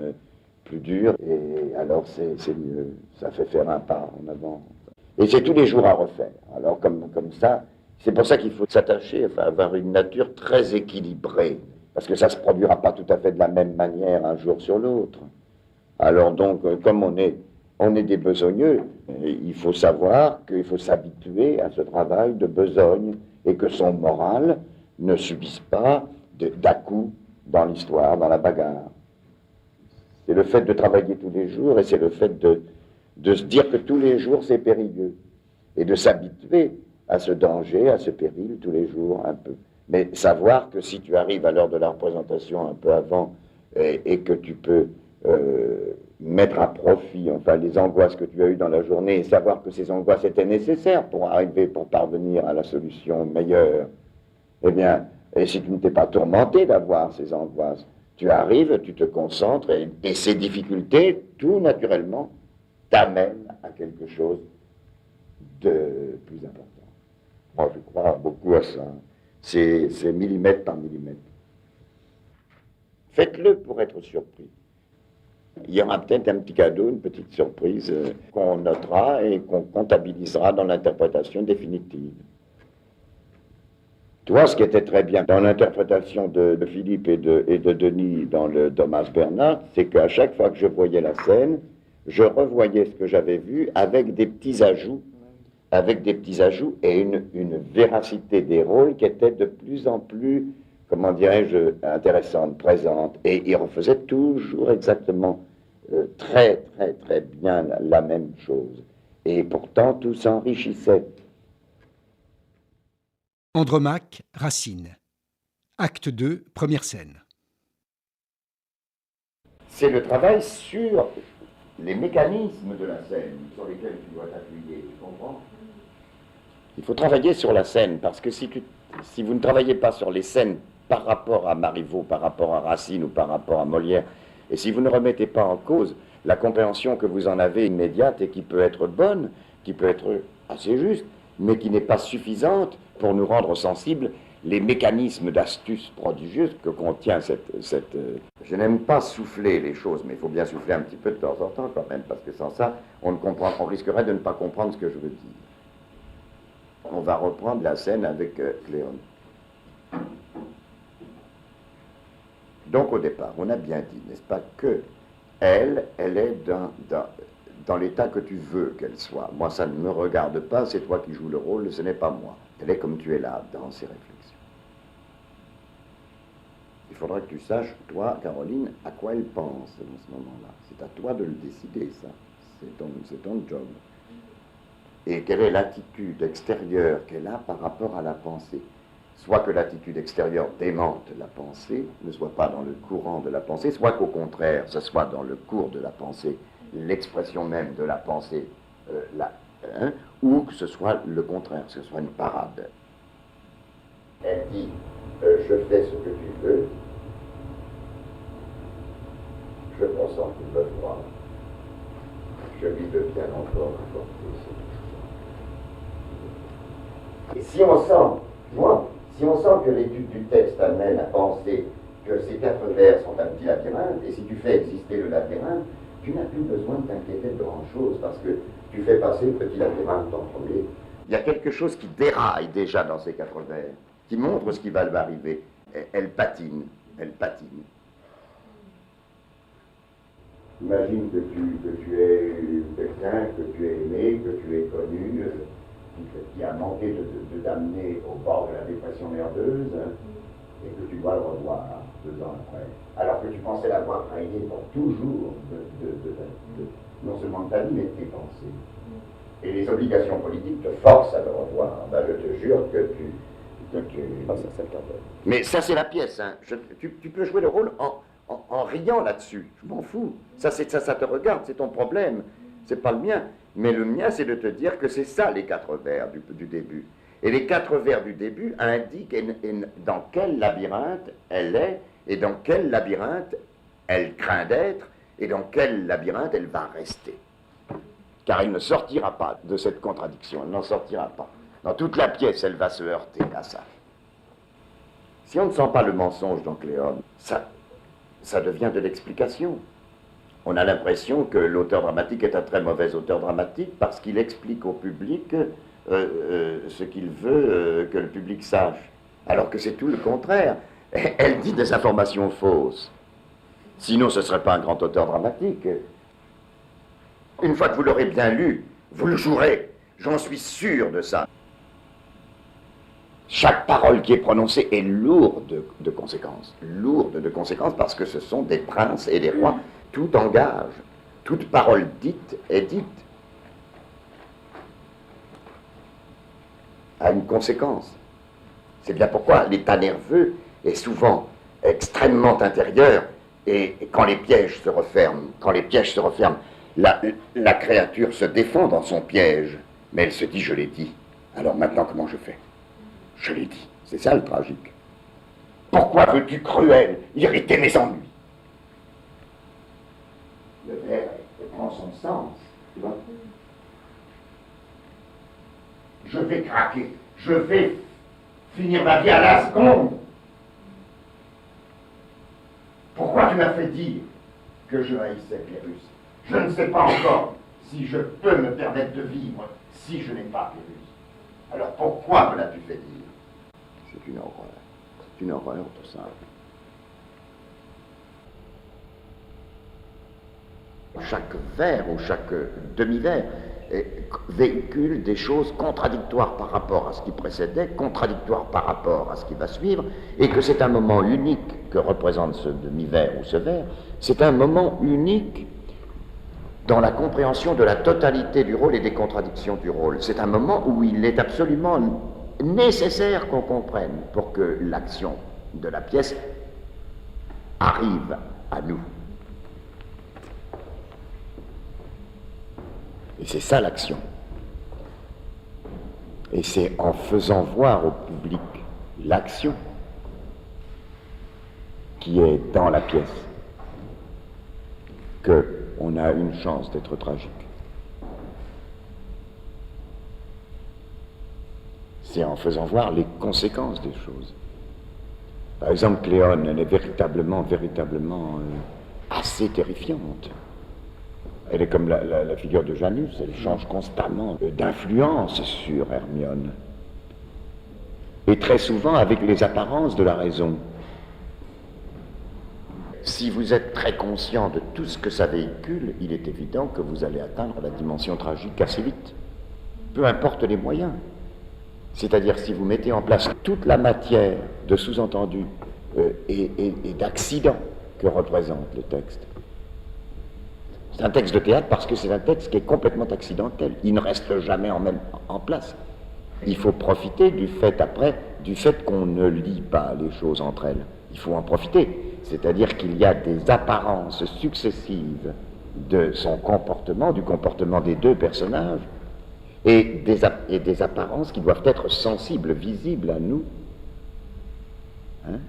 plus dur, et alors c'est mieux. Ça fait faire un pas en avant. Et c'est tous les jours à refaire. Alors comme ça, c'est pour ça qu'il faut s'attacher, enfin, avoir une nature très équilibrée. Parce que ça ne se produira pas tout à fait de la même manière un jour sur l'autre. Alors donc, comme on est des besogneux, il faut savoir qu'il faut s'habituer à ce travail de besogne et que son moral ne subisse pas d'à-coups dans l'histoire, dans la bagarre. C'est le fait de travailler tous les jours et c'est le fait de se dire que tous les jours c'est périlleux et de s'habituer à ce danger, à ce péril tous les jours un peu. Mais savoir que si tu arrives à l'heure de la représentation un peu avant et que tu peux mettre à profit enfin les angoisses que tu as eues dans la journée et savoir que ces angoisses étaient nécessaires pour parvenir à la solution meilleure, eh bien, et si tu ne t'es pas tourmenté d'avoir ces angoisses, tu arrives, tu te concentres et ces difficultés, tout naturellement, t'amènent à quelque chose de plus important. Moi, je crois beaucoup à ça. C'est millimètre par millimètre. Faites-le pour être surpris. Il y aura peut-être un petit cadeau, une petite surprise qu'on notera et qu'on comptabilisera dans l'interprétation définitive. Tu vois, ce qui était très bien dans l'interprétation de Philippe et de Denis dans le Thomas Bernhard, c'est qu'à chaque fois que je voyais la scène, je revoyais ce que j'avais vu avec des petits ajouts et une véracité des rôles qui était de plus en plus, comment dirais-je, intéressante, présente. Et il refaisait toujours exactement très, très, très bien la même chose. Et pourtant, tout s'enrichissait. Andromaque, Racine. Acte 2, première scène. C'est le travail sur les mécanismes de la scène sur lesquels tu dois t'appuyer, tu comprends? Il faut travailler sur la scène, parce que si vous ne travaillez pas sur les scènes par rapport à Marivaux, par rapport à Racine ou par rapport à Molière, et si vous ne remettez pas en cause la compréhension que vous en avez immédiate et qui peut être bonne, qui peut être assez juste, mais qui n'est pas suffisante pour nous rendre sensibles les mécanismes d'astuce prodigieuse que contient cette. Je n'aime pas souffler les choses, mais il faut bien souffler un petit peu de temps en temps quand même, parce que sans ça, on risquerait de ne pas comprendre ce que je veux dire. On va reprendre la scène avec Cléone. Donc au départ, on a bien dit, n'est-ce pas, que elle est dans l'état que tu veux qu'elle soit. Moi, ça ne me regarde pas, c'est toi qui joues le rôle, ce n'est pas moi. Elle est comme tu es là, dans ses réflexions. Il faudra que tu saches, toi, Caroline, à quoi elle pense dans ce moment-là. C'est à toi de le décider, ça. C'est ton job. Et quelle est l'attitude extérieure qu'elle a par rapport à la pensée. Soit que l'attitude extérieure démente la pensée, ne soit pas dans le courant de la pensée, soit qu'au contraire, ce soit dans le cours de la pensée, l'expression même de la pensée, ou que ce soit le contraire, que ce soit une parade. Elle dit, je fais ce que tu veux, je consens qu'il me voit, je lui veux bien encore apporter ce que je vois. Et si on sent, si on sent que l'étude du texte amène à penser que ces 4 vers sont un petit labyrinthe, et si tu fais exister le labyrinthe, tu n'as plus besoin de t'inquiéter de grand-chose, parce que tu fais passer le petit labyrinthe en premier. Il y a quelque chose qui déraille déjà dans ces 4 vers, qui montre ce qui va lui arriver. Elle patine, elle patine. Imagine que tu es quelqu'un, que tu es aimé, que tu es connu, qui a manqué de t'amener au bord de la dépression nerveuse, et que tu dois le revoir 2 ans après. Alors que tu pensais l'avoir traîné pour toujours, non seulement de ta vie, mais de tes pensées. Et les obligations politiques te forcent à le revoir. Ben, je te jure que tu... Mais ça, c'est la pièce. Hein. Tu peux jouer le rôle en riant là-dessus. Je m'en fous. Ça te regarde, c'est ton problème. C'est pas le mien. Mais le mien, c'est de te dire que c'est ça, les 4 vers du début. Et les 4 vers du début indiquent dans quel labyrinthe elle est, et dans quel labyrinthe elle craint d'être, et dans quel labyrinthe elle va rester. Car elle ne sortira pas de cette contradiction, elle n'en sortira pas. Dans toute la pièce, elle va se heurter à ça. Si on ne sent pas le mensonge dans Cléone, ça devient de l'explication. On a l'impression que l'auteur dramatique est un très mauvais auteur dramatique parce qu'il explique au public ce qu'il veut que le public sache. Alors que c'est tout le contraire. Elle dit des informations fausses. Sinon, ce ne serait pas un grand auteur dramatique. Une fois que vous l'aurez bien lu, vous le jouerez. J'en suis sûr de ça. Chaque parole qui est prononcée est lourde de conséquences. Lourde de conséquences parce que ce sont des princes et des rois. Tout engage. Toute parole dite est dite. A une conséquence. C'est bien pourquoi l'état nerveux est souvent extrêmement intérieur, et quand les pièges se referment, la créature se défend dans son piège, mais elle se dit, je l'ai dit, alors maintenant comment je fais? Je l'ai dit, c'est ça le tragique. Pourquoi veux-tu, cruel, irriter mes ennuis? Le vers prend son sens, tu vois. Je vais craquer, je vais finir ma vie à la seconde. Pourquoi tu m'as fait dire que je haïssais Pyrrhus? Je ne sais pas encore si je peux me permettre de vivre si je n'ai pas Pyrrhus. Alors pourquoi me l'as-tu fait dire? C'est une horreur. C'est une horreur tout ça. Chaque vers ou chaque demi-vers véhicule des choses contradictoires par rapport à ce qui précédait, contradictoires par rapport à ce qui va suivre, et que c'est un moment unique que représente ce demi-vers ou ce vers, c'est un moment unique dans la compréhension de la totalité du rôle et des contradictions du rôle. C'est un moment où il est absolument nécessaire qu'on comprenne pour que l'action de la pièce arrive à nous. Et c'est ça l'action. Et c'est en faisant voir au public l'action qui est dans la pièce qu'on a une chance d'être tragique. C'est en faisant voir les conséquences des choses. Par exemple, Cléone, elle est véritablement assez terrifiante. Elle est comme la figure de Janus, elle change constamment d'influence sur Hermione. Et très souvent avec les apparences de la raison. Si vous êtes très conscient de tout ce que ça véhicule, il est évident que vous allez atteindre la dimension tragique assez vite. Peu importe les moyens. C'est-à-dire si vous mettez en place toute la matière de sous-entendus et d'accidents que représente le texte. C'est un texte de théâtre parce que c'est un texte qui est complètement accidentel. Il ne reste jamais en place. Il faut profiter du fait qu'on ne lit pas les choses entre elles. Il faut en profiter. C'est-à-dire qu'il y a des apparences successives de son comportement, du comportement des deux personnages, et des apparences qui doivent être sensibles, visibles à nous. Hein?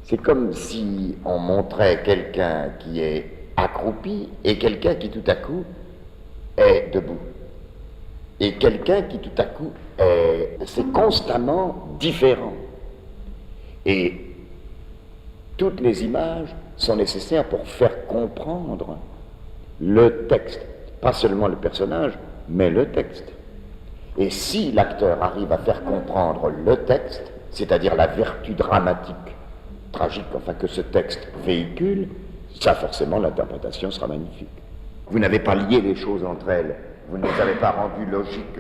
C'est comme si on montrait quelqu'un qui est accroupi et quelqu'un qui tout à coup est debout. Et quelqu'un qui tout à coup c'est constamment différent. Et toutes les images sont nécessaires pour faire comprendre le texte. Pas seulement le personnage, mais le texte. Et si l'acteur arrive à faire comprendre le texte, c'est-à-dire la vertu dramatique, tragique, enfin que ce texte véhicule, ça forcément l'interprétation sera magnifique. Vous n'avez pas lié les choses entre elles, vous ne les avez pas rendues logiques.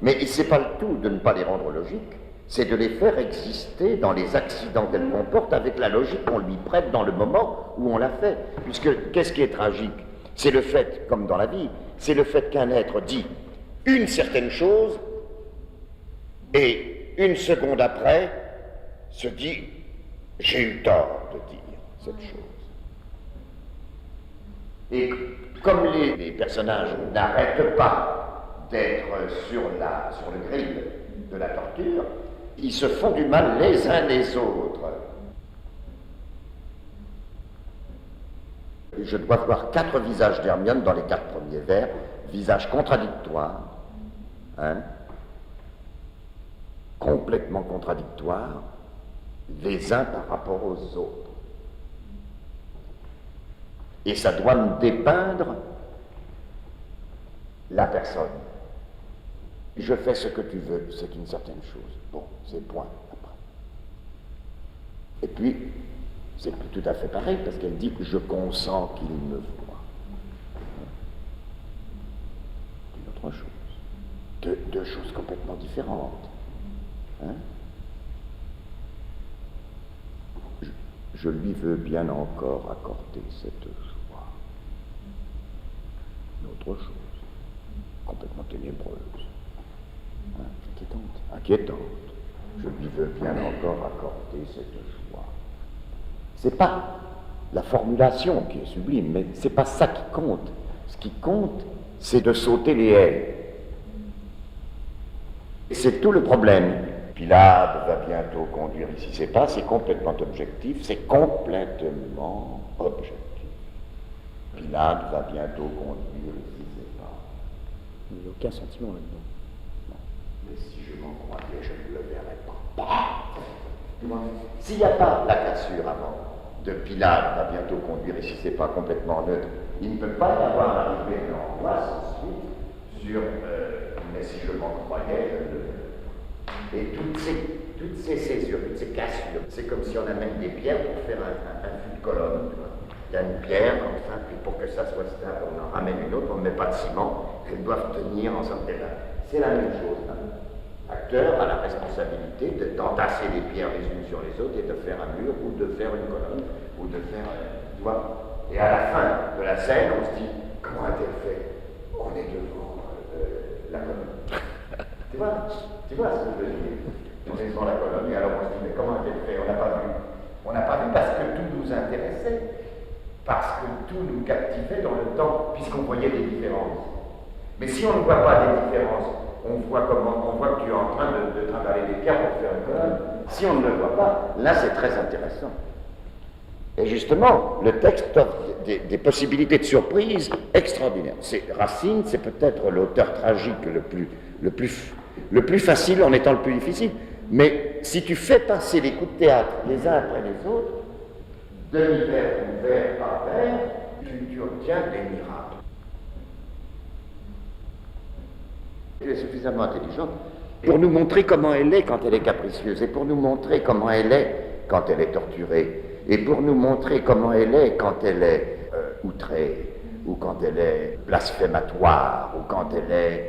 Mais c'est pas le tout de ne pas les rendre logiques, c'est de les faire exister dans les accidents qu'elles comportent avec la logique qu'on lui prête dans le moment où on l'a fait. Puisque qu'est-ce qui est tragique? C'est le fait, comme dans la vie, c'est le fait qu'un être dit une certaine chose et une seconde après se dit j'ai eu tort de dire cette chose. Et comme les personnages n'arrêtent pas d'être sur le grill de la torture, ils se font du mal les uns les autres. Je dois voir 4 visages d'Hermione dans les 4 premiers vers, visages contradictoires, hein, complètement contradictoires, les uns par rapport aux autres. Et ça doit me dépeindre la personne. Je fais ce que tu veux, c'est une certaine chose. Bon, c'est point, après. Et puis, c'est tout à fait pareil, parce qu'elle dit que je consens qu'il me voit. C'est une autre chose. Deux choses complètement différentes. Hein? Je lui veux bien encore accorder cette joie. Une autre chose, complètement ténébreuse. Hein? Inquiétante. Je lui veux bien encore accorder cette joie. C'est pas la formulation qui est sublime, mais c'est pas ça qui compte. Ce qui compte, c'est de sauter les haies. Et c'est tout le problème. Pilade va bientôt conduire ici ses pas, c'est complètement objectif, c'est complètement objectif. Pilade va bientôt conduire ici ses pas. Il n'y a aucun sentiment là-dedans. Mais si je m'en croyais, je ne le verrais pas. S'il n'y a pas la cassure avant de Pilade va bientôt conduire ici ses pas complètement neutre, il ne peut pas y avoir l'arrivée de l'angoisse ensuite sur mais si je m'en croyais, je ne le verrais. Et toutes ces césures, toutes ces cassures, c'est comme si on amène des pierres pour faire un fil de colonne. Il y a une pierre comme ça, puis pour que ça soit stable, on en ramène une autre, on ne met pas de ciment, elles doivent tenir ensemble. C'est la même chose. L'acteur a la responsabilité d'entasser les pierres les unes sur les autres et de faire un mur, ou de faire une colonne, ou de faire un doigt. Et à la fin de la scène, on se dit, comment a-t-elle fait? On est devant la colonne. Tu vois ce que je veux dire? On est devant la colonne et alors on se dit, mais comment a-t-elle fait? On n'a pas vu. On n'a pas vu parce que tout nous intéressait, parce que tout nous captivait dans le temps, puisqu'on voyait des différences. Mais si on ne voit pas des différences, on voit que tu es en train de trimballer des pierres pour faire une colonne. Si on ne le voit pas, là c'est très intéressant. Et justement, le texte offre des possibilités de surprise extraordinaires. Racine, c'est peut-être l'auteur tragique le plus facile en étant le plus difficile. Mais si tu fais passer les coups de théâtre les uns après les autres, demi-vers ou vers par vers, tu obtiens des miracles. Elle est suffisamment intelligente pour nous montrer comment elle est quand elle est capricieuse, et pour nous montrer comment elle est quand elle est torturée, et pour nous montrer comment elle est quand elle est outrée, ou quand elle est blasphématoire, ou quand elle est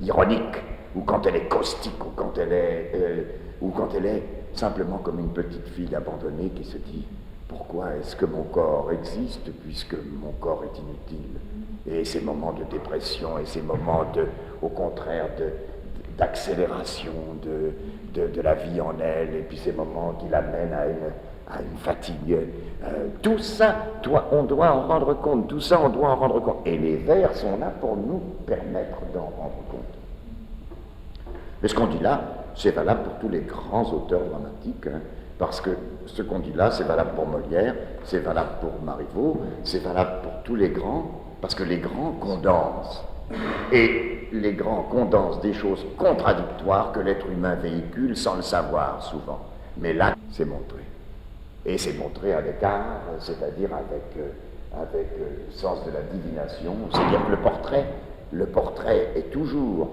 ironique, ou quand elle est caustique, ou quand elle est simplement comme une petite fille abandonnée qui se dit « Pourquoi est-ce que mon corps existe puisque mon corps est inutile ?» Et ces moments de dépression, et ces moments au contraire d'accélération de la vie en elle, et puis ces moments qui l'amènent à une fatigue. Tout ça, on doit en rendre compte, tout ça, on doit en rendre compte. Et les vers sont là pour nous permettre d'en rendre compte. Mais ce qu'on dit là, c'est valable pour tous les grands auteurs dramatiques, hein, parce que ce qu'on dit là, c'est valable pour Molière, c'est valable pour Marivaux, c'est valable pour tous les grands, parce que les grands condensent. Et les grands condensent des choses contradictoires que l'être humain véhicule sans le savoir souvent. Mais là, c'est montré. Et c'est montré à l'écart, c'est-à-dire avec le sens de la divination, c'est-à-dire que le portrait est toujours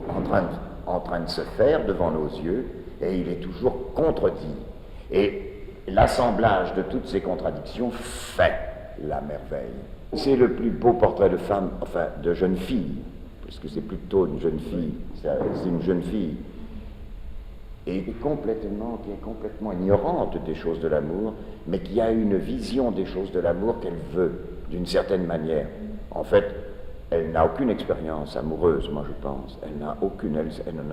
en train de se faire devant nos yeux, et il est toujours contredit. Et l'assemblage de toutes ces contradictions fait la merveille. C'est le plus beau portrait de femme, enfin de jeune fille, parce que c'est plutôt une jeune fille, c'est une jeune fille, et qui est complètement ignorante des choses de l'amour, mais qui a une vision des choses de l'amour qu'elle veut, d'une certaine manière. En fait, elle n'a aucune expérience amoureuse, moi je pense. Elle n'en a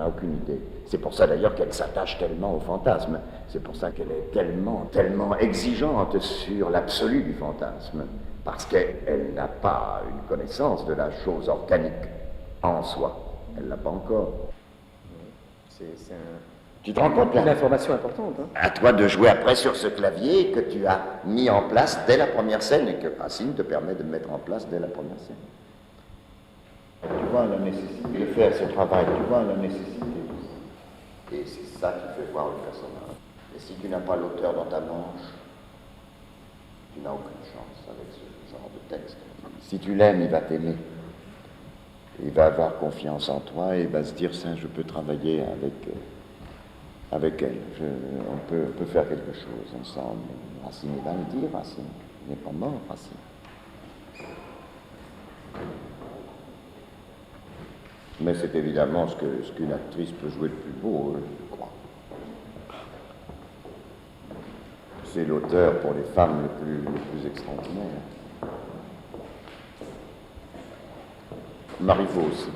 aucune idée. C'est pour ça d'ailleurs qu'elle s'attache tellement au fantasme. C'est pour ça qu'elle est tellement exigeante sur l'absolu du fantasme. Parce qu'elle n'a pas une connaissance de la chose organique en soi. Elle ne l'a pas encore. Tu te rends compte, une information importante. Hein. À toi de jouer après sur ce clavier que tu as mis en place dès la première scène et que Racine te permet de mettre en place dès la première scène. Tu vois la nécessité de faire ce travail, tu vois la nécessité. Et c'est ça qui fait voir le personnage. Et si tu n'as pas l'auteur dans ta manche, tu n'as aucune chance avec ce genre de texte. Si tu l'aimes, il va t'aimer. Il va avoir confiance en toi et il va se dire, ça, je peux travailler avec elle. On peut faire quelque chose ensemble. Racine, il va le dire, Racine. Il n'est pas mort, Racine. Mais c'est évidemment ce qu'une actrice peut jouer de plus beau, je crois. C'est l'auteur pour les femmes le plus extraordinaire. Marivaux aussi.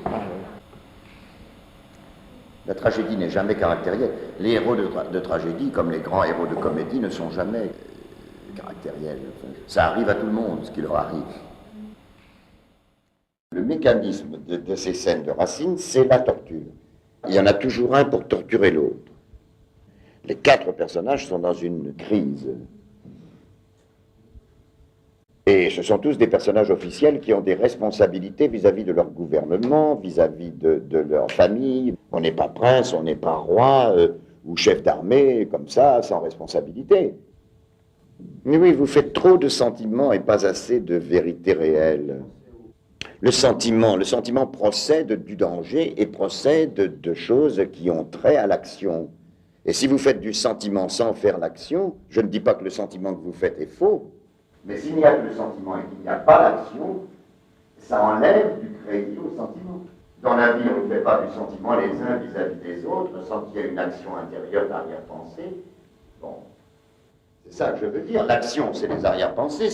La tragédie n'est jamais caractérielle. Les héros de tragédie, comme les grands héros de comédie, ne sont jamais caractériels. Ça arrive à tout le monde, ce qui leur arrive. Le mécanisme de ces scènes de Racine, c'est la torture. Il y en a toujours un pour torturer l'autre. Les 4 personnages sont dans une crise. Et ce sont tous des personnages officiels qui ont des responsabilités vis-à-vis de leur gouvernement, vis-à-vis de leur famille. On n'est pas prince, on n'est pas roi ou chef d'armée, comme ça, sans responsabilité. Mais oui, vous faites trop de sentiments et pas assez de vérité réelle. Le sentiment procède du danger et procède de choses qui ont trait à l'action. Et si vous faites du sentiment sans faire l'action, je ne dis pas que le sentiment que vous faites est faux, mais s'il n'y a que le sentiment et qu'il n'y a pas l'action, ça enlève du crédit au sentiment. Dans la vie, on ne fait pas du sentiment les uns vis-à-vis des autres sans qu'il y ait une action intérieure d'arrière-pensée. Bon, c'est ça que je veux dire. L'action, c'est les arrière-pensées,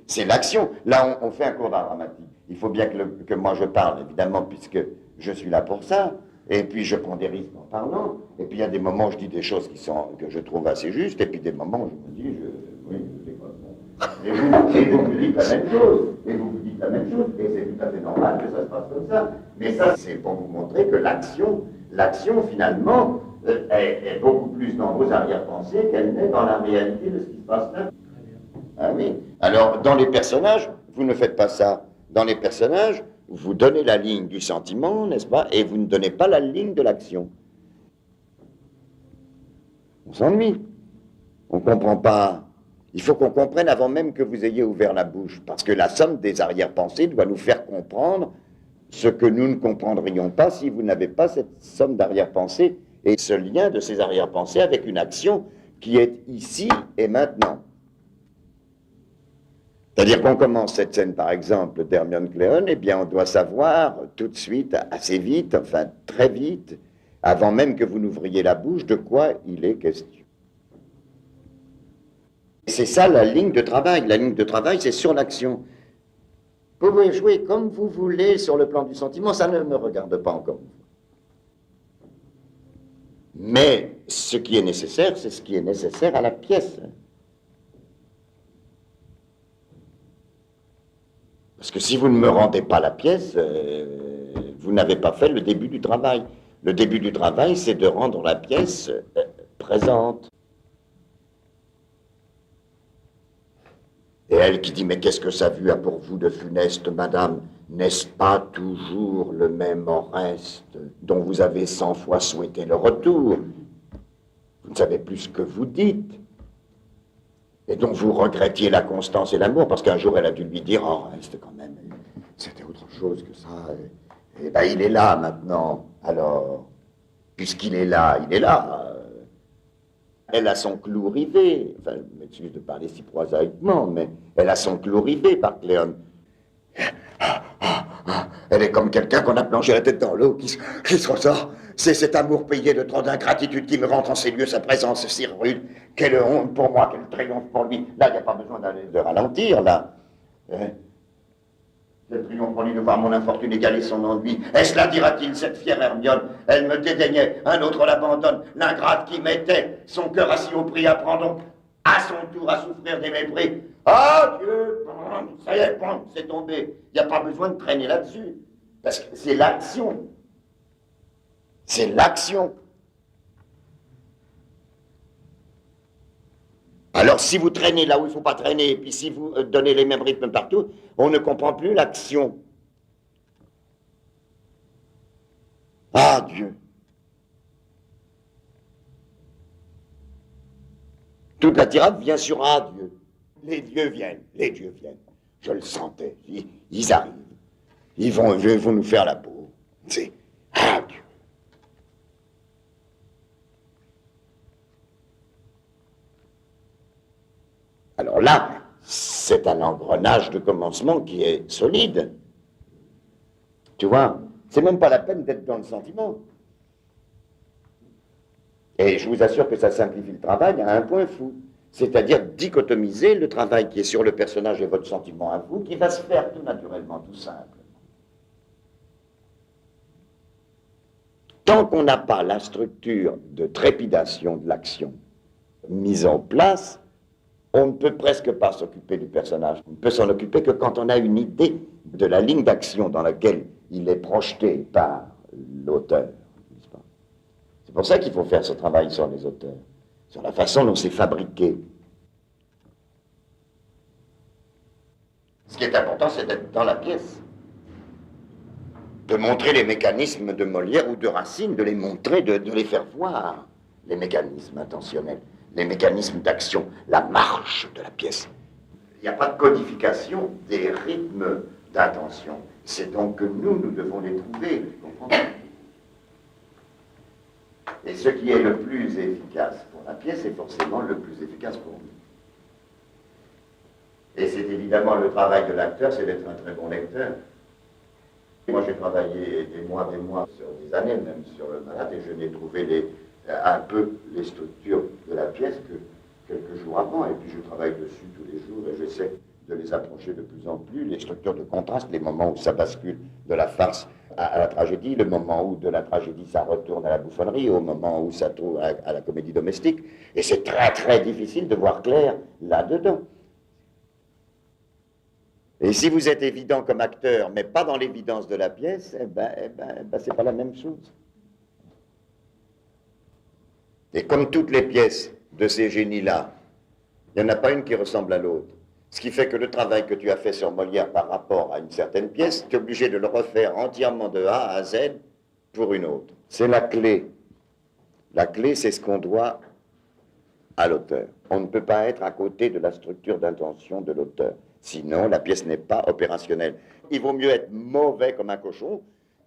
c'est l'action. Là, on fait un cours d'art dramatique. Il faut bien que moi je parle, évidemment, puisque je suis là pour ça. Et puis je prends des risques en parlant. Et puis il y a des moments où je dis des choses que je trouve assez justes. Et puis des moments où je me dis, oui, c'est pas bon. Et vous me dites la même chose. Et vous me dites la même chose. Et c'est tout à fait normal que ça se passe comme ça. Mais ça, c'est pour vous montrer que l'action finalement, est beaucoup plus dans vos arrière-pensées qu'elle n'est dans la réalité de ce qui se passe là. Ah oui. Alors, dans les personnages, vous ne faites pas ça. Dans les personnages, vous donnez la ligne du sentiment, n'est-ce pas, et vous ne donnez pas la ligne de l'action. On s'ennuie. On ne comprend pas. Il faut qu'on comprenne avant même que vous ayez ouvert la bouche, parce que la somme des arrière-pensées doit nous faire comprendre ce que nous ne comprendrions pas si vous n'avez pas cette somme d'arrière-pensées et ce lien de ces arrière-pensées avec une action qui est ici et maintenant. C'est-à-dire qu'on commence cette scène, par exemple, d'Hermione Cléon, eh bien, on doit savoir tout de suite, assez vite, enfin très vite, avant même que vous n'ouvriez la bouche, de quoi il est question. C'est ça la ligne de travail. La ligne de travail, c'est sur l'action. Vous pouvez jouer comme vous voulez sur le plan du sentiment, ça ne me regarde pas encore une fois. Mais ce qui est nécessaire, c'est ce qui est nécessaire à la pièce. Parce que si vous ne me rendez pas la pièce, vous n'avez pas fait le début du travail. Le début du travail, c'est de rendre la pièce présente. Et elle qui dit, mais qu'est-ce que ça a pour vous de funeste, madame? N'est-ce pas toujours le même Oreste dont vous avez 100 fois souhaité le retour? Vous ne savez plus ce que vous dites. Et dont vous regrettiez la constance et l'amour, parce qu'un jour elle a dû lui dire, oh, Oreste quand même, c'était autre chose que ça. Et ben il est là maintenant. Alors, puisqu'il est là, il est là. Elle a son clou rivé. Enfin, je m'excuse de parler si prosaïquement, mais elle a son clou rivé par Cléon. Elle est comme quelqu'un qu'on a plongé la tête dans l'eau, qui se ressort. C'est cet amour payé de trop d'ingratitude qui me rentre en ces lieux, sa présence si rude. Quelle honte pour moi, quel triomphe pour lui. Là, il n'y a pas besoin de ralentir, là. Quel triomphe pour lui de voir mon infortune égaler son ennui. Est-ce là, dira-t-il, cette fière Hermione? Elle me dédaignait, un autre l'abandonne. L'ingrate qui mettait son cœur à si haut prix apprend à son tour à souffrir des mépris. Ah, Dieu, ça y est, c'est tombé. Il n'y a pas besoin de traîner là-dessus. Parce que c'est l'action. C'est l'action. Alors, si vous traînez là où il ne faut pas traîner, et puis si vous donnez les mêmes rythmes partout, on ne comprend plus l'action. Ah, Dieu. Toute la tirade vient sur ah, Dieu. Les dieux viennent, les dieux viennent. Je le sentais, ils arrivent. Ils vont nous faire la peau. C'est ah, Dieu. Alors là, c'est un engrenage de commencement qui est solide. Tu vois, c'est même pas la peine d'être dans le sentiment. Et je vous assure que ça simplifie le travail à un point fou. C'est-à-dire dichotomiser le travail qui est sur le personnage et votre sentiment à vous, qui va se faire tout naturellement, tout simplement. Tant qu'on n'a pas la structure de trépidation de l'action mise en place, on ne peut presque pas s'occuper du personnage. On ne peut s'en occuper que quand on a une idée de la ligne d'action dans laquelle il est projeté par l'auteur. C'est pour ça qu'il faut faire ce travail sur les auteurs, sur la façon dont c'est fabriqué. Ce qui est important, c'est d'être dans la pièce. De montrer les mécanismes de Molière ou de Racine, de les montrer, de les faire voir, les mécanismes intentionnels. Les mécanismes d'action, la marche de la pièce. Il n'y a pas de codification des rythmes d'intention. C'est donc que nous devons les trouver, vous comprenez? Et ce qui est le plus efficace pour la pièce est forcément le plus efficace pour nous. Et c'est évidemment le travail de l'acteur, c'est d'être un très bon lecteur. Moi, j'ai travaillé des mois, sur des années même, sur le Malade, et je n'ai trouvé un peu les structures de la pièce que quelques jours avant, et puis je travaille dessus tous les jours, et j'essaie de les approcher de plus en plus, les structures de contraste, les moments où ça bascule de la farce à la tragédie, le moment où de la tragédie ça retourne à la bouffonnerie, au moment où ça tourne à la comédie domestique, et c'est très très difficile de voir clair là-dedans. Et si vous êtes évident comme acteur, mais pas dans l'évidence de la pièce, c'est pas la même chose. Et comme toutes les pièces de ces génies-là, il n'y en a pas une qui ressemble à l'autre. Ce qui fait que le travail que tu as fait sur Molière par rapport à une certaine pièce, tu es obligé de le refaire entièrement de A à Z pour une autre. C'est la clé. La clé, c'est ce qu'on doit à l'auteur. On ne peut pas être à côté de la structure d'intention de l'auteur. Sinon, la pièce n'est pas opérationnelle. Il vaut mieux être mauvais comme un cochon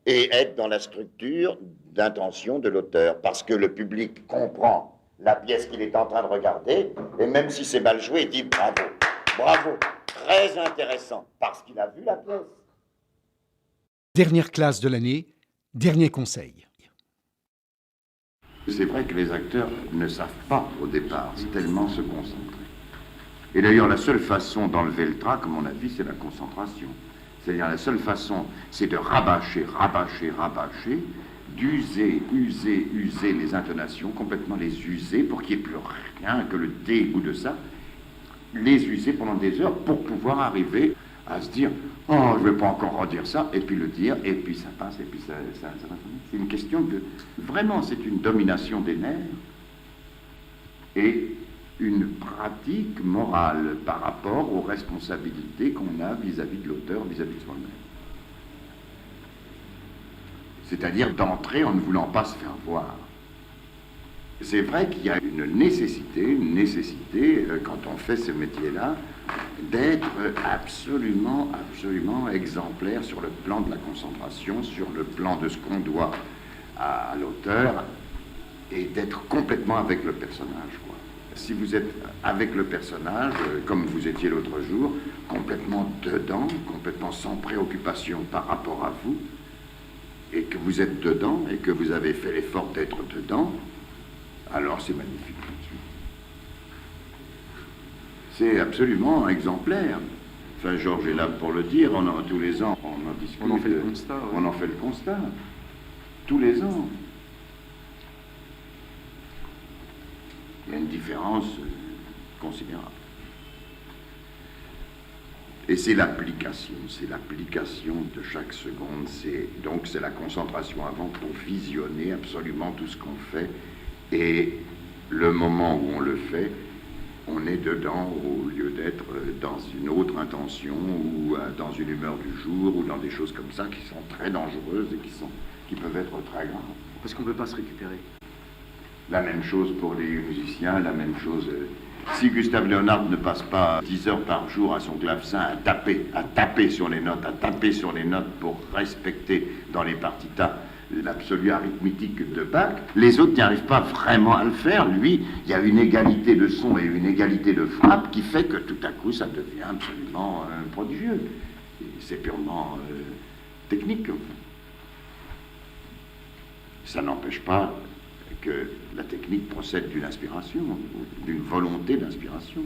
et être dans la structure d'intention de l'auteur, parce que le public comprend la pièce qu'il est en train de regarder, et même si c'est mal joué, il dit bravo, bravo, très intéressant, parce qu'il a vu la pièce. Dernière classe de l'année, dernier conseil. C'est vrai que les acteurs ne savent pas au départ tellement se concentrer. Et d'ailleurs, la seule façon d'enlever le trac, à mon avis, c'est la concentration. C'est-à-dire, la seule façon, c'est de rabâcher, rabâcher, rabâcher, d'user, user, user les intonations, complètement les user pour qu'il n'y ait plus rien que le dégoût de ça, les user pendant des heures pour pouvoir arriver à se dire « Oh, je ne vais pas encore redire ça », et puis le dire, et puis ça passe, et puis ça va. C'est une question de... Vraiment, c'est une domination des nerfs et une pratique morale par rapport aux responsabilités qu'on a vis-à-vis de l'auteur, vis-à-vis de soi-même. C'est-à-dire d'entrer en ne voulant pas se faire voir. C'est vrai qu'il y a une nécessité, quand on fait ce métier-là, d'être absolument, absolument exemplaire sur le plan de la concentration, sur le plan de ce qu'on doit à l'auteur, et d'être complètement avec le personnage, quoi. Si vous êtes avec le personnage, comme vous étiez l'autre jour, complètement dedans, complètement sans préoccupation par rapport à vous, et que vous êtes dedans, et que vous avez fait l'effort d'être dedans, alors c'est magnifique tout de suite. C'est absolument exemplaire. Enfin, Georges est là pour le dire, tous les ans, on en discute. On en fait le constat. Ouais. On en fait le constat. Tous les ans. Il y a une différence considérable. Et c'est l'application de chaque seconde. Donc c'est la concentration avant pour visionner absolument tout ce qu'on fait. Et le moment où on le fait, on est dedans au lieu d'être dans une autre intention ou dans une humeur du jour ou dans des choses comme ça qui sont très dangereuses et qui peuvent être très graves. Parce qu'on ne peut pas se récupérer. La même chose pour les musiciens, la même chose. Si Gustave Léonard ne passe pas 10 heures par jour à son clavecin à taper sur les notes pour respecter dans les partitas l'absolue arithmétique de Bach, les autres n'y arrivent pas vraiment à le faire. Lui, il y a une égalité de son et une égalité de frappe qui fait que tout à coup ça devient absolument prodigieux. C'est purement technique. Ça n'empêche pas que la technique procède d'une inspiration, d'une volonté d'inspiration.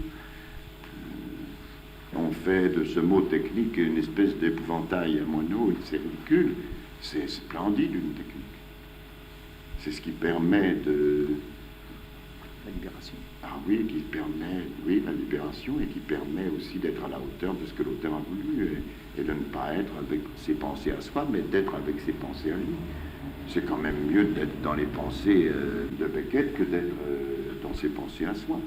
On fait de ce mot technique une espèce d'épouvantail à moineaux, c'est ridicule, c'est splendide une technique. C'est ce qui permet de... La libération. Ah oui, qui permet, oui, la libération, et qui permet aussi d'être à la hauteur de ce que l'auteur a voulu, et de ne pas être avec ses pensées à soi, mais d'être avec ses pensées à lui. C'est quand même mieux d'être dans les pensées de Beckett que d'être dans ses pensées à soi.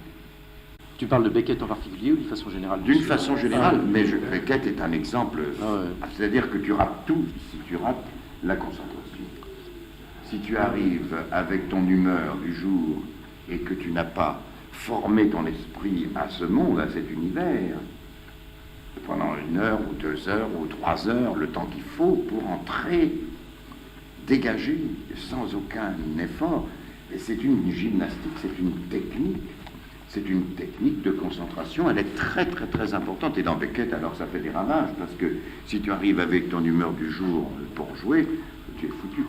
Tu parles de Beckett en particulier ou d'une façon générale? D'une façon générale, mais Beckett est un exemple. Ah ouais. C'est-à-dire que tu rates tout si tu rates la concentration. Si tu arrives avec ton humeur du jour et que tu n'as pas formé ton esprit à ce monde, à cet univers, pendant 1 heure ou 2 heures ou 3 heures, le temps qu'il faut pour entrer, dégager sans aucun effort. Et c'est une gymnastique, c'est une technique. C'est une technique de concentration, elle est très très très importante. Et dans Beckett, alors ça fait des ravages, parce que si tu arrives avec ton humeur du jour pour jouer, tu es foutu.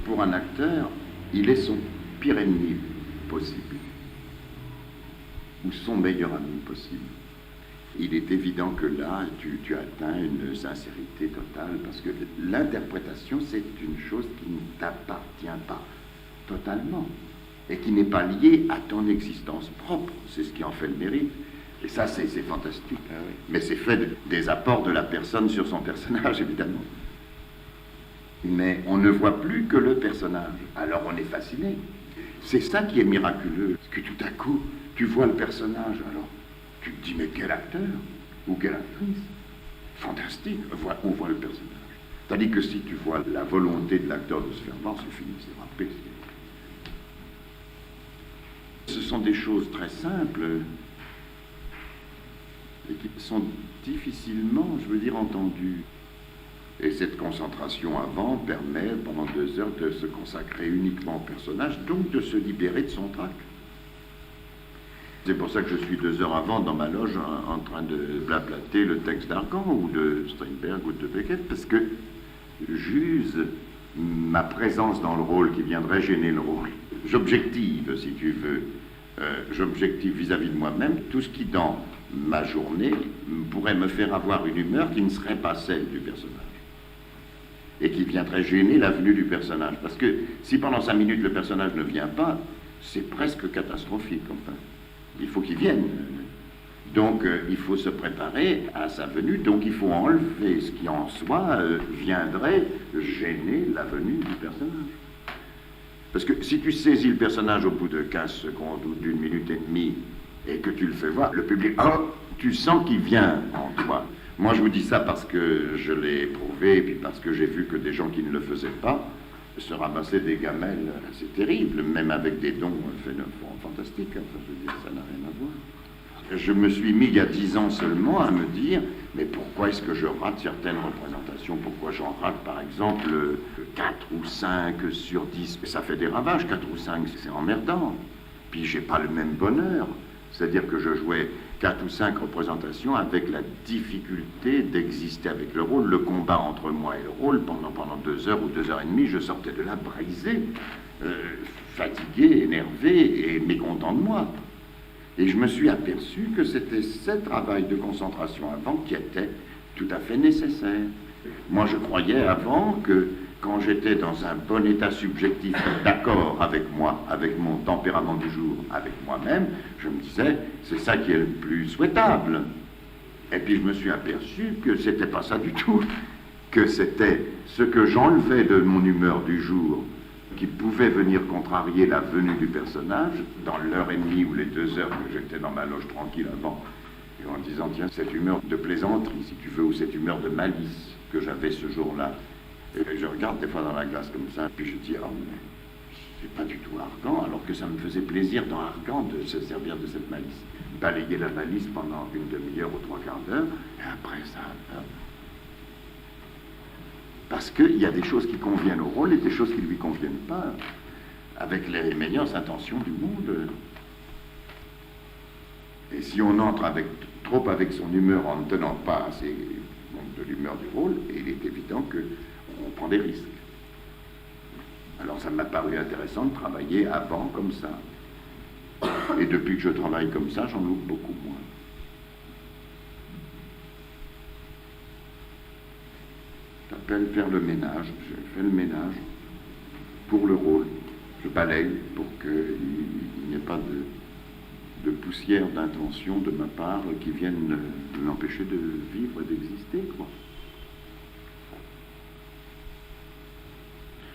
Pour un acteur, il est son pire ennemi possible, ou son meilleur ami possible. Il est évident que là, tu atteins une sincérité totale, parce que l'interprétation, c'est une chose qui ne t'appartient pas totalement, et qui n'est pas liée à ton existence propre. C'est ce qui en fait le mérite. Et ça, c'est fantastique. Ah oui. Mais c'est fait des apports de la personne sur son personnage, évidemment. Mais on ne voit plus que le personnage. Alors on est fasciné. C'est ça qui est miraculeux. Parce que tout à coup, tu vois le personnage, alors tu te dis, mais quel acteur ou quelle actrice. Fantastique, on voit le personnage. Tandis que si tu vois la volonté de l'acteur de se faire voir, c'est fini, c'est râpé. Ce sont des choses très simples et qui sont difficilement, je veux dire, entendues. Et cette concentration avant permet, pendant 2 heures, de se consacrer uniquement au personnage, donc de se libérer de son trac. C'est pour ça que je suis 2 heures avant dans ma loge en train de blablater le texte d'Argan ou de Strindberg ou de Beckett, parce que j'use ma présence dans le rôle qui viendrait gêner le rôle. J'objective, si tu veux, j'objective vis-à-vis de moi-même tout ce qui, dans ma journée, pourrait me faire avoir une humeur qui ne serait pas celle du personnage et qui viendrait gêner la venue du personnage. Parce que si pendant 5 minutes le personnage ne vient pas, c'est presque catastrophique, enfin. Il faut qu'il vienne. Donc il faut se préparer à sa venue, donc il faut enlever ce qui en soi viendrait gêner la venue du personnage. Parce que si tu saisis le personnage au bout de 15 secondes ou d'1 minute et demie et que tu le fais voir, le public, oh, tu sens qu'il vient en toi. Moi je vous dis ça parce que je l'ai éprouvé et puis parce que j'ai vu que des gens qui ne le faisaient pas se ramassaient des gamelles assez terribles, même avec des dons fantastiques. Enfin, je veux dire, ça n'a rien à voir. Je me suis mis il y a 10 ans seulement à me dire, mais pourquoi est-ce que je rate certaines représentations? Pourquoi j'en rate par exemple 4 ou 5 sur 10? Ça fait des ravages, 4 ou 5, c'est emmerdant. Puis j'ai pas le même bonheur. C'est-à-dire que je jouais 4 ou 5 représentations avec la difficulté d'exister avec le rôle, le combat entre moi et le rôle pendant 2 heures ou 2 heures et demie. Je sortais de là brisé, fatigué, énervé et mécontent de moi. Et je me suis aperçu que c'était ce travail de concentration avant qui était tout à fait nécessaire. Moi, je croyais avant que quand j'étais dans un bon état subjectif d'accord avec moi, avec mon tempérament du jour, avec moi-même, je me disais, c'est ça qui est le plus souhaitable. Et puis je me suis aperçu que c'était pas ça du tout, que c'était ce que j'enlevais de mon humeur du jour, qui pouvait venir contrarier la venue du personnage dans l'heure et demie ou les 2 heures que j'étais dans ma loge tranquille avant, et en disant, tiens, cette humeur de plaisanterie, si tu veux, ou cette humeur de malice que j'avais ce jour-là. Et je regarde des fois dans la glace comme ça, puis je dis, oh, mais c'est pas du tout Argan, alors que ça me faisait plaisir dans Argan de se servir de cette malice. Balayer la malice pendant 1 demi-heure ou 3/4 d'heure, et après ça... Parce qu'il y a des choses qui conviennent au rôle et des choses qui ne lui conviennent pas, avec les meilleures intentions du monde. Et si on entre trop avec son humeur en ne tenant pas assez de l'humeur du rôle, il est évident qu'on prend des risques. Alors ça m'a paru intéressant de travailler avant comme ça. Et depuis que je travaille comme ça, j'en loupe beaucoup moins. J'appelle faire le ménage. Je fais le ménage pour le rôle. Je balaye pour qu'il n'y ait pas de poussière d'intention de ma part qui viennent l'empêcher de vivre et d'exister, quoi.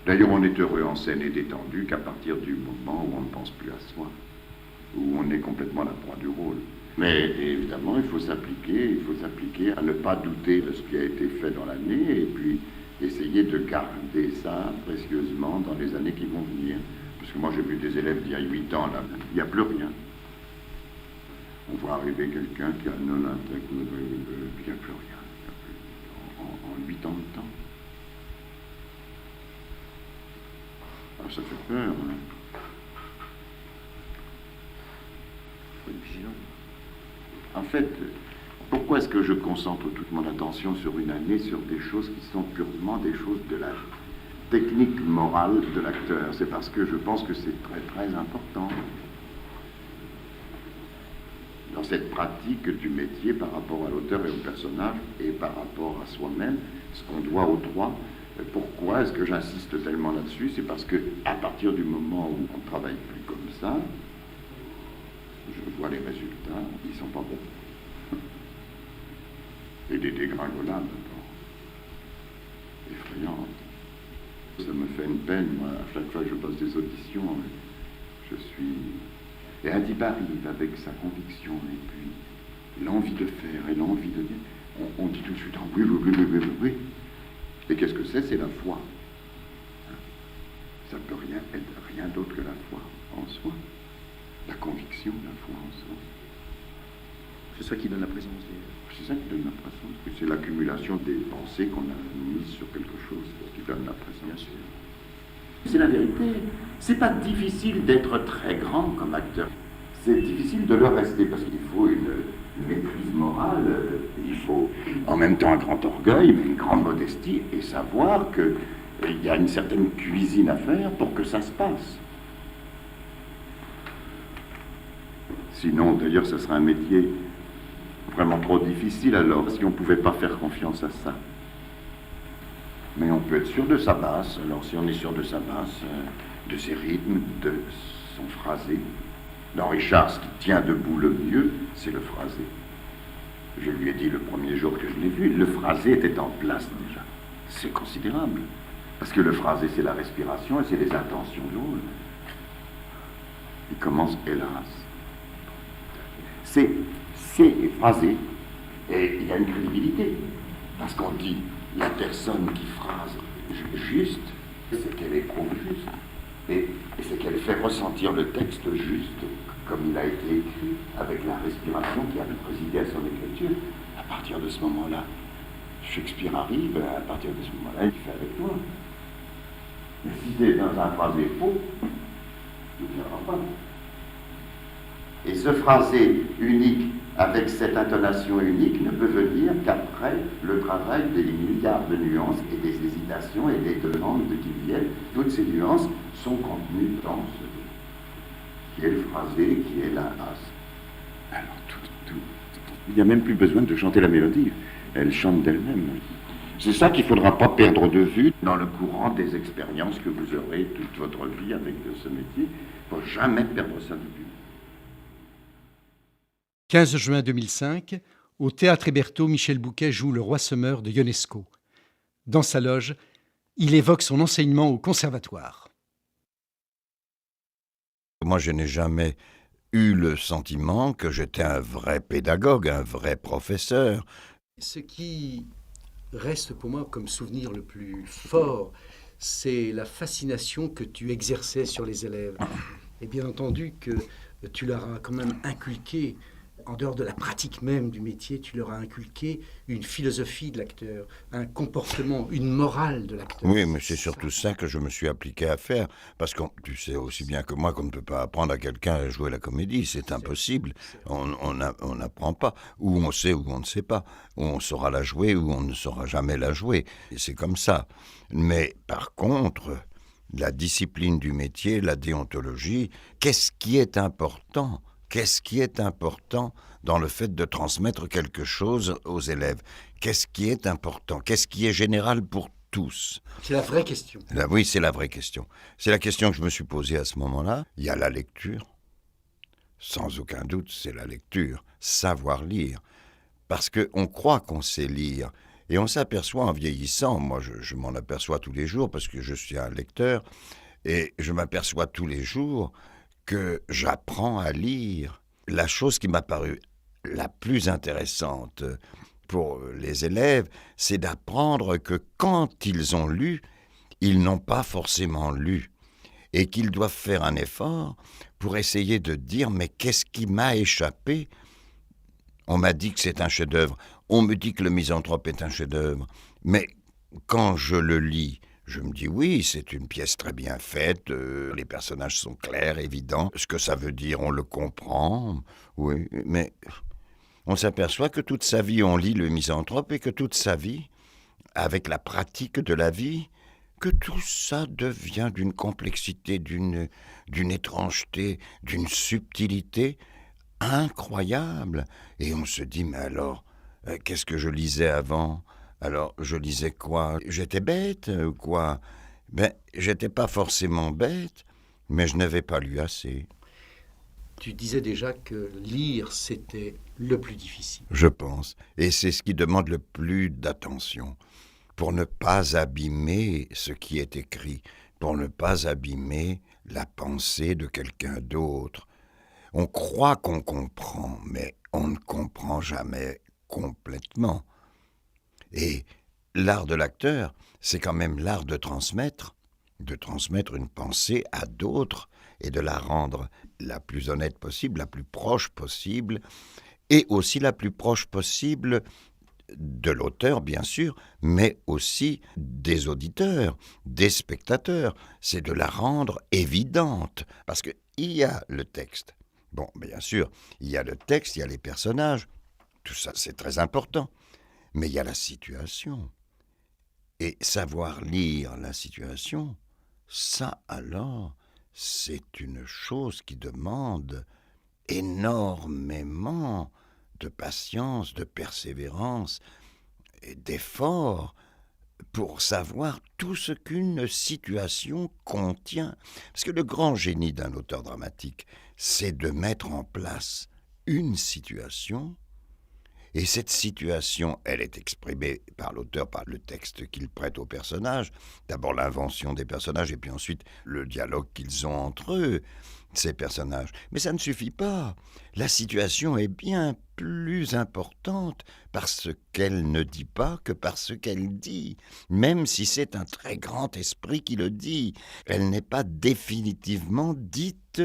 D'ailleurs, on est heureux en scène et détendu qu'à partir du moment où on ne pense plus à soi, où on est complètement la proie du rôle. Mais évidemment, il faut s'appliquer à ne pas douter de ce qui a été fait dans l'année et puis essayer de garder ça précieusement dans les années qui vont venir. Parce que moi, j'ai vu des élèves d'il y a 8 ans, là, il n'y a plus rien. On voit arriver quelqu'un qui a 90 ans, il n'y a plus rien. En 8 ans de temps. Alors, ça fait peur, hein. Faut être vigilant. En fait, pourquoi est-ce que je concentre toute mon attention sur une année, sur des choses qui sont purement des choses de la technique morale de l'acteur? C'est parce que je pense que c'est très très important dans cette pratique du métier par rapport à l'auteur et au personnage et par rapport à soi-même, ce qu'on doit aux trois. Pourquoi est-ce que j'insiste tellement là-dessus? C'est parce que à partir du moment où on ne travaille plus comme ça, je vois les résultats, ils sont pas bons. Et des dégringolades, effrayantes. Ça me fait une peine, moi, à chaque fois que je passe des auditions, je suis... Et un type arrive avec sa conviction, et puis l'envie de faire, et l'envie de dire... On dit tout de suite, oui, oui, oui, oui, oui, oui, oui. Et qu'est-ce que c'est? C'est la foi. Ça ne peut rien être rien d'autre que la foi en soi. La conviction, la foi en soi. C'est ça qui donne la présence des... C'est ça qui donne la présence. C'est l'accumulation des pensées qu'on a mises sur quelque chose qui donne la présence. Bien sûr. C'est la vérité. C'est pas difficile d'être très grand comme acteur. C'est difficile de le rester parce qu'il faut une maîtrise morale. Il faut en même temps un grand orgueil, mais une grande modestie et savoir qu'il y a une certaine cuisine à faire pour que ça se passe. Sinon, d'ailleurs, ce serait un métier vraiment trop difficile alors, si on ne pouvait pas faire confiance à ça. Mais on peut être sûr de sa basse. Alors, si on est sûr de sa basse, de ses rythmes, de son phrasé. Dans Richard, ce qui tient debout le mieux, c'est le phrasé. Je lui ai dit le premier jour que je l'ai vu, le phrasé était en place déjà. C'est considérable. Parce que le phrasé, c'est la respiration et c'est les intentions de l'autre. Il commence, hélas. C'est phrasé. Et il y a une crédibilité. Parce qu'on dit, la personne qui phrase juste, c'est qu'elle éprouve juste. Et c'est qu'elle fait ressentir le texte juste, comme il a été écrit, avec la respiration qui a présidé à son écriture. À partir de ce moment-là, Shakespeare arrive, à partir de ce moment-là, il fait avec toi. Mais si tu es dans un phrasé faux, tu ne viendras pas. Et ce phrasé unique, avec cette intonation unique, ne peut venir qu'après le travail des milliards de nuances et des hésitations et des demandes qui viennent. Toutes ces nuances sont contenues dans ce qui est le phrasé, qui est la hasse. Alors il n'y a même plus besoin de chanter la mélodie. Elle chante d'elle-même. C'est ça qu'il ne faudra pas perdre de vue dans le courant des expériences que vous aurez toute votre vie avec ce métier. Il ne faut jamais perdre ça de vue. 15 juin 2005, au Théâtre Hébertot, Michel Bouquet joue le Roi Semeur de Ionesco. Dans sa loge, il évoque son enseignement au conservatoire. Moi, je n'ai jamais eu le sentiment que j'étais un vrai pédagogue, un vrai professeur. Ce qui reste pour moi comme souvenir le plus fort, c'est la fascination que tu exerçais sur les élèves. Et bien entendu que tu leur as quand même inculqué, en dehors de la pratique même du métier, tu leur as inculqué une philosophie de l'acteur, un comportement, une morale de l'acteur. Oui, mais c'est surtout ça que je me suis appliqué à faire. Parce que tu sais aussi bien que moi qu'on ne peut pas apprendre à quelqu'un à jouer la comédie. C'est impossible. On n'apprend pas. Ou on sait ou on ne sait pas. Ou on saura la jouer ou on ne saura jamais la jouer. Et c'est comme ça. Mais par contre, la discipline du métier, la déontologie, qu'est-ce qui est important ? Qu'est-ce qui est important dans le fait de transmettre quelque chose aux élèves? Qu'est-ce qui est important? Qu'est-ce qui est général pour tous? C'est la vraie question. Oui, c'est la vraie question. C'est la question que je me suis posée à ce moment-là. Il y a la lecture. Sans aucun doute, c'est la lecture. Savoir lire. Parce qu'on croit qu'on sait lire. Et on s'aperçoit en vieillissant, moi je m'en aperçois tous les jours parce que je suis un lecteur, et je m'aperçois tous les jours que j'apprends à lire. La chose qui m'a paru la plus intéressante pour les élèves, c'est d'apprendre que quand ils ont lu, ils n'ont pas forcément lu et qu'ils doivent faire un effort pour essayer de dire « mais qu'est-ce qui m'a échappé ?» On m'a dit que c'est un chef-d'œuvre, on me dit que Le Misanthrope est un chef-d'œuvre, mais quand je le lis, je me dis oui, c'est une pièce très bien faite, les personnages sont clairs, évidents, ce que ça veut dire, on le comprend, oui, mais on s'aperçoit que toute sa vie, on lit Le Misanthrope et que toute sa vie, avec la pratique de la vie, que tout ça devient d'une complexité, d'une étrangeté, d'une subtilité incroyable. Et on se dit, mais alors, qu'est-ce que je lisais avant ? Alors, je lisais quoi? J'étais bête ou quoi? Ben, j'étais pas forcément bête, mais je n'avais pas lu assez. Tu disais déjà que lire, c'était le plus difficile. Je pense. Et c'est ce qui demande le plus d'attention, pour ne pas abîmer ce qui est écrit, pour ne pas abîmer la pensée de quelqu'un d'autre. On croit qu'on comprend, mais on ne comprend jamais complètement. Et l'art de l'acteur, c'est quand même l'art de transmettre une pensée à d'autres et de la rendre la plus honnête possible, la plus proche possible, et aussi la plus proche possible de l'auteur, bien sûr, mais aussi des auditeurs, des spectateurs. C'est de la rendre évidente, parce qu'il y a le texte. Bon, bien sûr, il y a le texte, il y a les personnages, tout ça c'est très important, mais il y a la situation. Et savoir lire la situation, ça alors, c'est une chose qui demande énormément de patience, de persévérance et d'effort pour savoir tout ce qu'une situation contient. Parce que le grand génie d'un auteur dramatique, c'est de mettre en place une situation. Et cette situation, elle est exprimée par l'auteur, par le texte qu'il prête aux personnages. D'abord l'invention des personnages et puis ensuite le dialogue qu'ils ont entre eux, ces personnages. Mais ça ne suffit pas. La situation est bien plus importante par ce qu'elle ne dit pas que par ce qu'elle dit. Même si c'est un très grand esprit qui le dit, elle n'est pas définitivement dite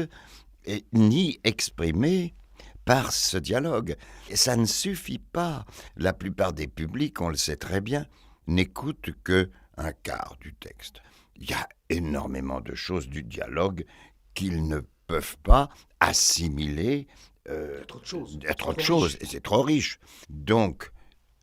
ni exprimée par ce dialogue. Et ça ne suffit pas. La plupart des publics, on le sait très bien, n'écoutent qu'un quart du texte. Il y a énormément de choses du dialogue qu'ils ne peuvent pas assimiler. Il y a trop de choses. Il y a trop de choses, et c'est trop riche. Donc,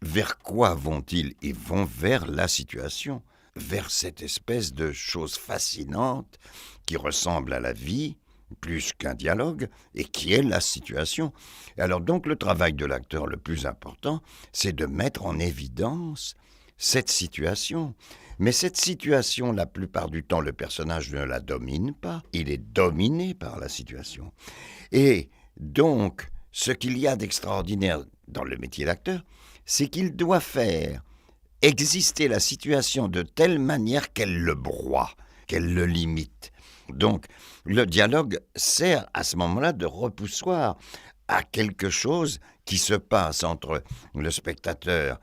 vers quoi vont-ils? Ils vont vers la situation, vers cette espèce de chose fascinante qui ressemble à la vie, plus qu'un dialogue, et qui est la situation. Et alors donc le travail de l'acteur le plus important, c'est de mettre en évidence cette situation. Mais cette situation, la plupart du temps, le personnage ne la domine pas, il est dominé par la situation. Et donc, ce qu'il y a d'extraordinaire dans le métier d'acteur, c'est qu'il doit faire exister la situation de telle manière qu'elle le broie, qu'elle le limite. Donc, le dialogue sert à ce moment-là de repoussoir à quelque chose qui se passe entre le spectateur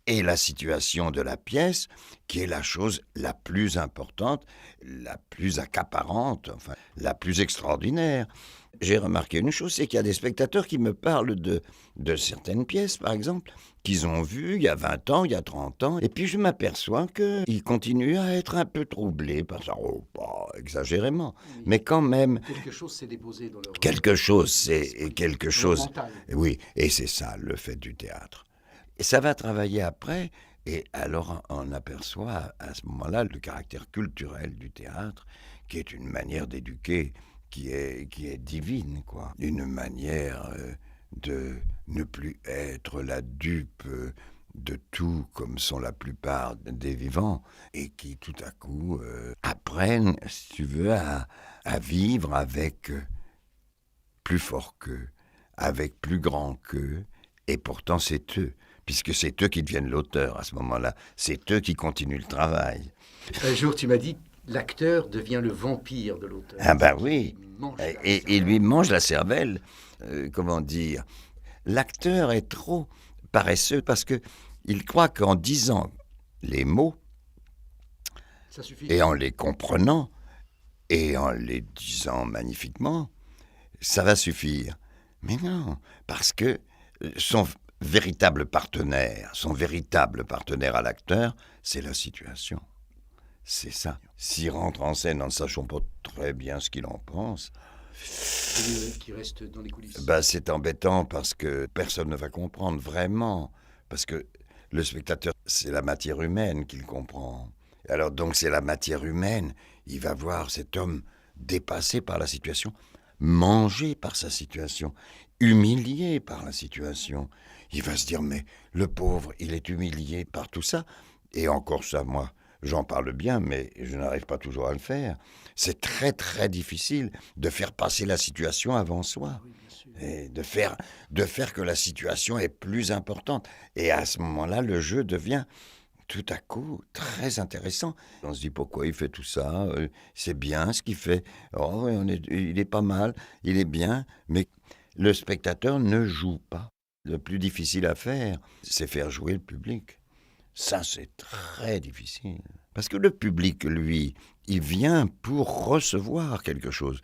et la situation de la pièce, qui est la chose la plus importante, la plus accaparante, enfin, la plus extraordinaire. J'ai remarqué une chose, c'est qu'il y a des spectateurs qui me parlent de certaines pièces, par exemple, qu'ils ont vues il y a 20 ans, il y a 30 ans, et puis je m'aperçois qu'ils continuent à être un peu troublés par ça, pas exagérément, Oui. mais quand même, Quelque chose s'est déposé dans leur... quelque chose, c'est quelque chose... mental. Oui, et c'est ça, le fait du théâtre. Et ça va travailler après, et alors on aperçoit à ce moment-là le caractère culturel du théâtre, qui est une manière d'éduquer qui est divine, quoi. Une manière de ne plus être la dupe de tout, comme sont la plupart des vivants, et qui tout à coup apprennent, si tu veux, à vivre avec plus fort qu'eux, avec plus grand qu'eux, et pourtant c'est eux, puisque c'est eux qui deviennent l'auteur à ce moment-là, c'est eux qui continuent le travail. Un jour, tu m'as dit, l'acteur devient le vampire de l'auteur. Ah ben oui, Il mange la et il lui mange la cervelle, comment dire. L'acteur est trop paresseux parce que il croit qu'en disant les mots, Ça suffit. et en les comprenant, et en les disant magnifiquement, ça va suffire. Mais non, parce que son véritable partenaire à l'acteur, c'est la situation. C'est ça. S'il rentre en scène en ne sachant pas très bien ce qu'il en pense, Qui reste dans les coulisses. c'est embêtant parce que personne ne va comprendre vraiment. Parce que le spectateur, c'est la matière humaine qu'il comprend. Alors donc c'est la matière humaine. Il va voir cet homme dépassé par la situation, mangé par sa situation, humilié par la situation. Il va se dire, mais le pauvre, il est humilié par tout ça. Et encore ça, moi, J'en parle bien, mais je n'arrive pas toujours à le faire. C'est très très difficile de faire passer la situation avant soi. Et de faire que la situation est plus importante. Et à ce moment-là, le jeu devient tout à coup très intéressant. On se dit pourquoi il fait tout ça, c'est bien ce qu'il fait, oh, il est pas mal, il est bien, mais le spectateur ne joue pas. Le plus difficile à faire, c'est faire jouer le public. Ça, c'est très difficile. Parce que le public, lui, il vient pour recevoir quelque chose.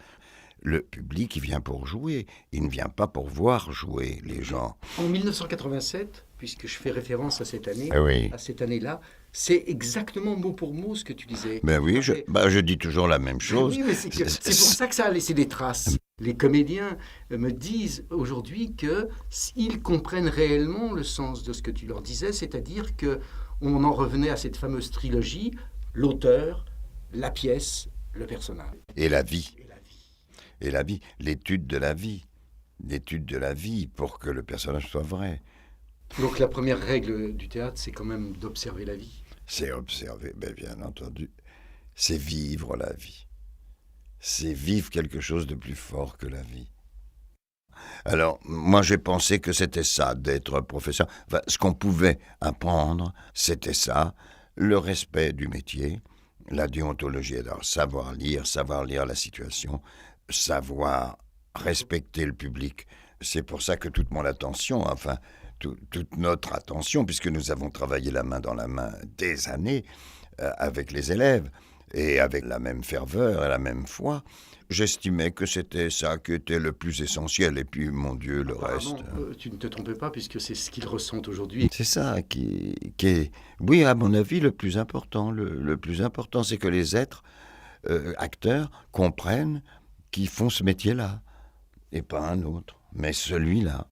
Le public, il vient pour jouer. Il ne vient pas pour voir jouer les gens. En 1987, puisque je fais référence à cette année, Oui. à cette année-là, c'est exactement mot pour mot ce que tu disais. Ben oui, je dis toujours la même chose. Oui, mais c'est pour ça que ça a laissé des traces. Les comédiens me disent aujourd'hui qu'ils comprennent réellement le sens de ce que tu leur disais, c'est-à-dire que on en revenait à cette fameuse trilogie, l'auteur, la pièce, le personnage. Et la vie. Et la vie, l'étude de la vie. L'étude de la vie pour que le personnage soit vrai. Donc la première règle du théâtre, c'est quand même d'observer la vie. C'est observer, bien entendu. C'est vivre la vie. C'est vivre quelque chose de plus fort que la vie. Alors, moi j'ai pensé que c'était ça, d'être professeur. Enfin, ce qu'on pouvait apprendre, c'était ça, le respect du métier, la déontologie, alors savoir lire la situation, savoir respecter le public. C'est pour ça que toute mon attention, enfin, toute notre attention, puisque nous avons travaillé la main dans la main des années avec les élèves, et avec la même ferveur et la même foi, j'estimais que c'était ça qui était le plus essentiel. Et puis, mon Dieu, le reste... Tu ne te trompais pas, puisque c'est ce qu'ils ressentent aujourd'hui. C'est ça qui est, oui, à mon avis, le plus important. Le plus important, c'est que les êtres acteurs comprennent qu'ils font ce métier-là, et pas un autre, mais celui-là.